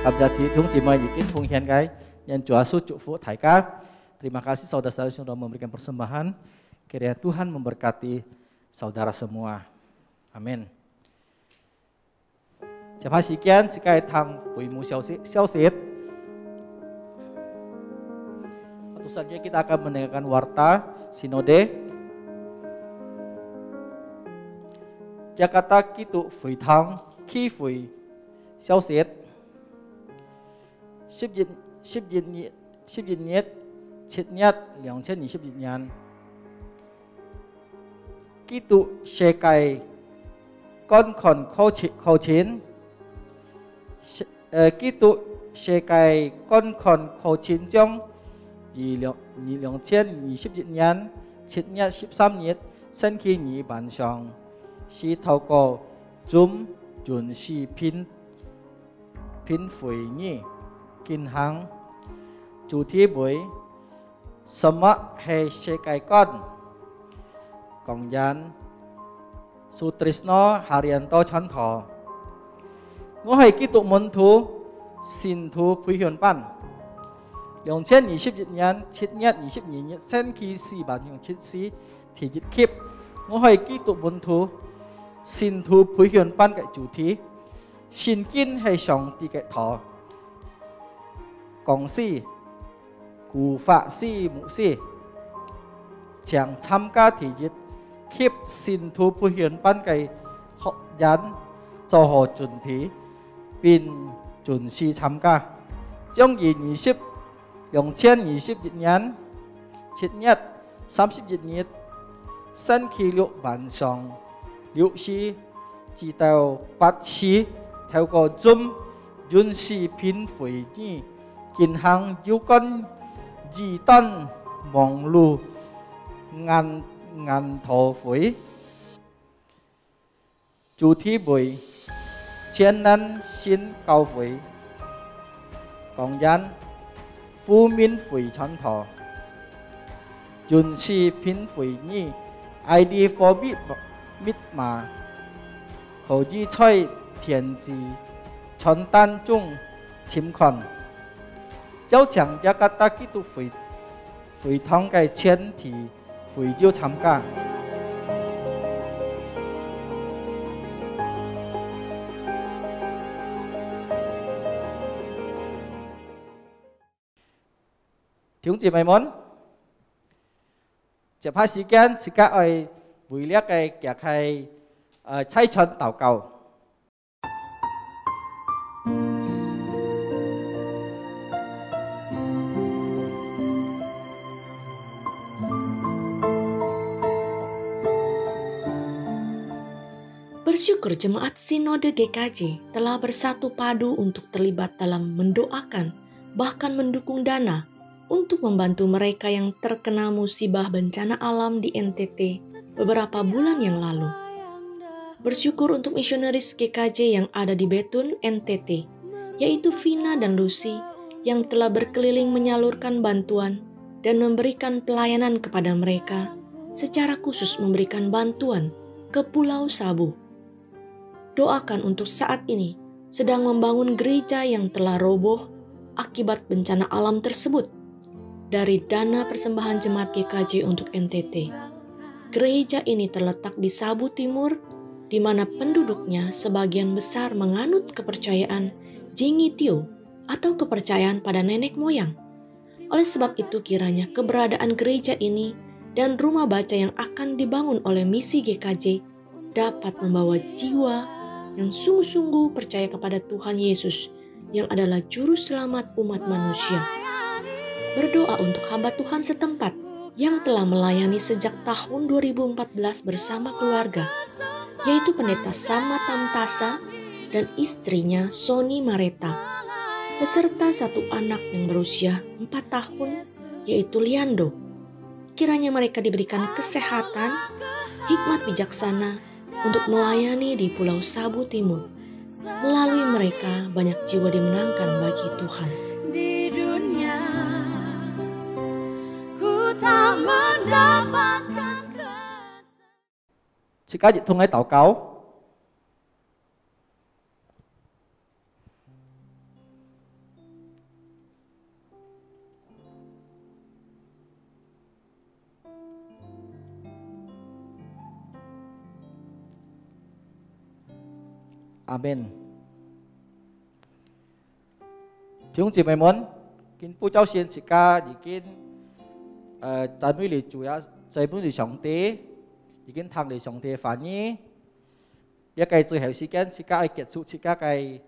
Cảm gia thì chúng chị mời những kính phung hiến cái nhân Chúa Yesus trụ phúc thải các. Terima kasih saudara-saudara sudah memberikan persembahan. Kiranya Tuhan memberkati saudara semua. Amin. Chào sĩ kiến chỉ cái thằng với mu xiao xít. Tentu saja kita akan mendengarkan warta sinode. Jakarta kitu phơi thang khi phơi xiao xít. 10月7日2021年 基督世界乾坤靠前基督世界乾坤靠前將2021年7月13日星期二晚上是透過 Zoom 準視頻會議 進行主題為什麼係世界觀 Kong Yan Sutrisno Haryanto Chanto Ngô hay ký tụ môn thú xin thú Phuy Hyun Pan 2021年7月22日星期4晚上7時提日揭，我係基督門徒信徒培訓班嘅主題，聖經係上帝嘅頭，講師顧法師牧師將參加提日揭信徒培訓班嘅學員做好準備並準時參加。2021年7月31日星期六晚上6時至到8時，透過 Zoom 電視片會議進行有關異端網絡研討會，主題為前南新教會講人負面會傳統，電視片會議 ID 貨幣密碼可以在填字傳單中簽款，就將加拿大基督會堂嘅全體會友參加。弟兄姊妹們，接下時間，自家愛為了嘅腳係猜傳禱告。Bersyukur Jemaat Sinode GKJ telah bersatu padu untuk terlibat dalam mendoakan, bahkan mendukung dana untuk membantu mereka yang terkena musibah bencana alam di NTT beberapa bulan yang lalu. Bersyukur untuk misionaris GKJ yang ada di Betun, NTT, yaitu Vina dan Lucy yang telah berkeliling menyalurkan bantuan dan memberikan pelayanan kepada mereka, secara khusus memberikan bantuan ke Pulau Sabu. Doakan untuk saat ini sedang membangun gereja yang telah roboh akibat bencana alam tersebut dari dana persembahan jemaat GKJ untuk NTT. Gereja ini terletak di Sabu Timur, di mana penduduknya sebagian besar menganut kepercayaan Jingitio atau kepercayaan pada nenek moyang. Oleh sebab itu kiranya keberadaan gereja ini dan rumah baca yang akan dibangun oleh misi GKJ dapat membawa jiwa yang sungguh-sungguh percaya kepada Tuhan Yesus yang adalah juru selamat umat manusia. Berdoa untuk hamba Tuhan setempat yang telah melayani sejak tahun 2014 bersama keluarga, yaitu Pendeta Sama Tamtasa dan istrinya Sony Mareta, beserta satu anak yang berusia 4 tahun, yaitu Liando. Kiranya mereka diberikan kesehatan, hikmat bijaksana untuk melayani di Pulau Sabu Timur. Melalui mereka banyak jiwa dimenangkan bagi Tuhan. Di dunia ku tak mendapatkan Jika ditungai禱告，阿們。弟兄姊妹們，見布教先自家已經讚美你主要讚美你上帝，已經聽你上帝嘅話語。一計最後時間，自家結束自家嘅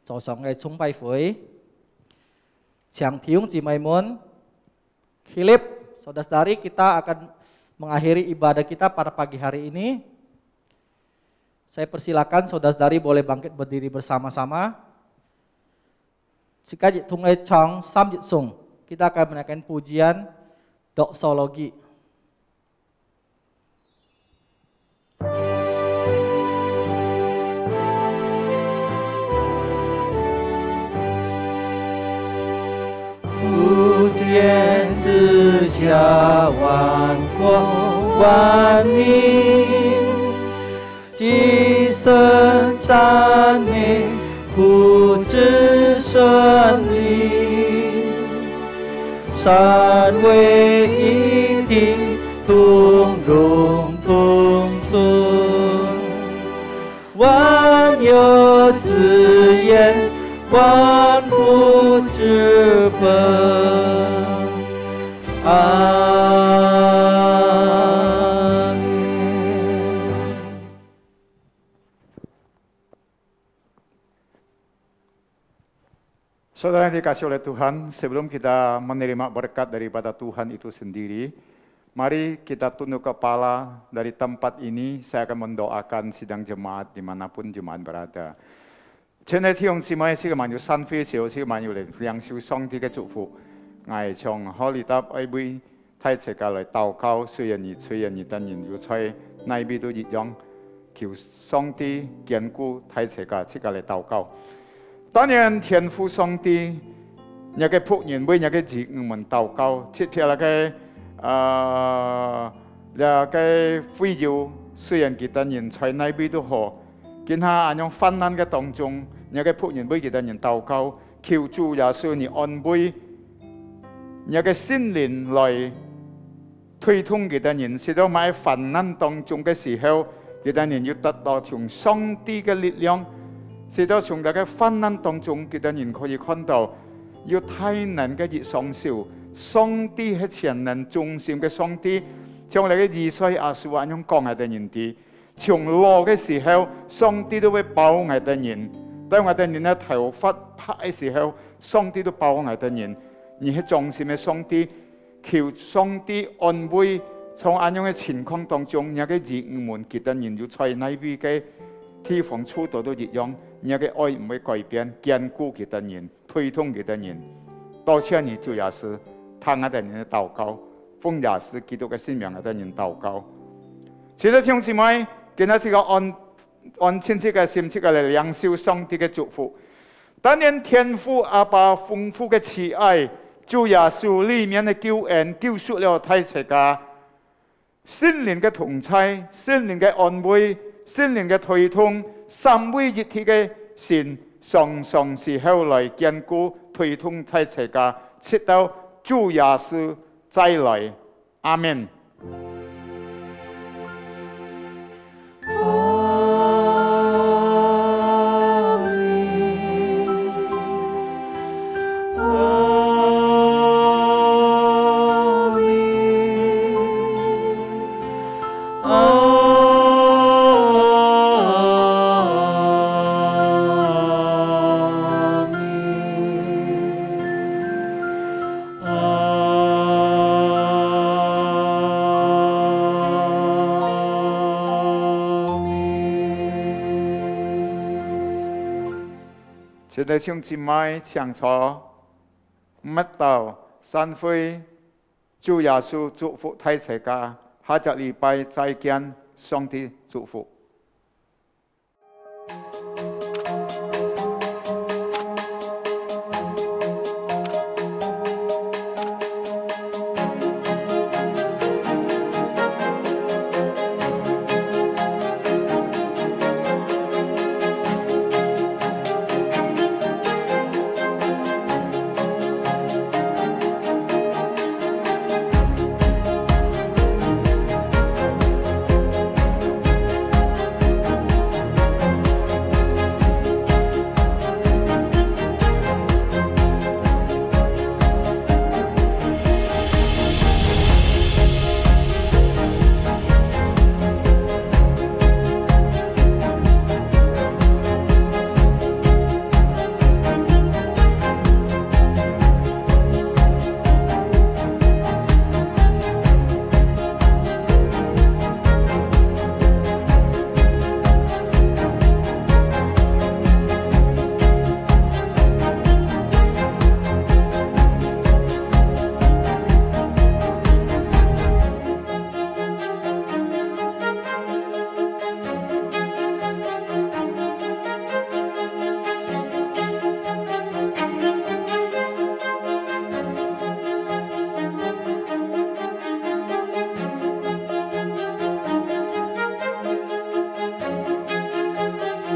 早上嘅崇拜會，請弟兄姊妹們khilaf saudara-saudari kita akan mengakhiri ibadah kita pada pagi hari ini. Saya persilakan saudara-saudari boleh bangkit berdiri bersama-sama. Jika tungai chong sam sung, kita akan menaikkan pujian doksologi.普天之下，万国万民，齐声赞美，福至顺利。三位一体，同荣同尊，万有之源，万福之本。阿门。 Saudara yang dikasihi oleh Tuhan, sebelum kita menerima berkat daripada Tuhan itu sendiri, mari kita tunduk kepala dari tempat ini. Saya akan mendoakan sidang jemaat dimanapun jemaat berada. 亲爱的弟兄姊妹，是個萬有山飛小，是個萬有靈，領受上帝嘅祝福。我從可里答愛杯睇齊家來禱告，雖然而雖然而但然要在內邊都熱揚，求上帝堅固睇齊家，即刻嚟禱告。 當然，天父上帝，那個僕人為那個子我們禱告，接下來那個非洲雖然佢哋人在那邊都好，見下咁樣患難嘅當中，那個僕人為佢哋人禱告，求主耶穌你安慰，那個聖靈來推動佢哋人，使到喺患難當中嘅時候，佢哋人要得到從上帝嘅力量。 使到從大家患難當中，佢哋人可以看到有太難嘅熱上燒，上帝係全能中心嘅上帝，將嚟嘅以賽亞書咁樣講係對人哋，從落嘅時候，上帝都會保護我哋人，當我哋人嘅頭髮拍嘅時候，上帝都保護我哋人，而係中心嘅上帝，求上帝安慰，從咁樣嘅情況當中，有嘅熱門佢哋人要在那邊嘅地方處度都一樣。 你嘅愛唔會改變，堅固佢哋人，推動佢哋人。多謝你，主耶穌，聽我哋人嘅禱告，奉耶穌基督嘅聖名，我哋人禱告。其他弟兄姊妹，今日是個按親切嘅心切嘅嚟領受上帝嘅祝福。當然天父阿爸豐富嘅慈愛，主耶穌裏面嘅救恩，救贖了太世界。聖靈嘅同在，聖靈嘅安慰，聖靈嘅推動。 三位一體嘅神，常常時候來堅固推動太世界，直到主耶穌再來。阿門。弟兄姊妹，請坐，乜道散會，主耶穌祝福太世界，下個禮拜再見，上帝祝福。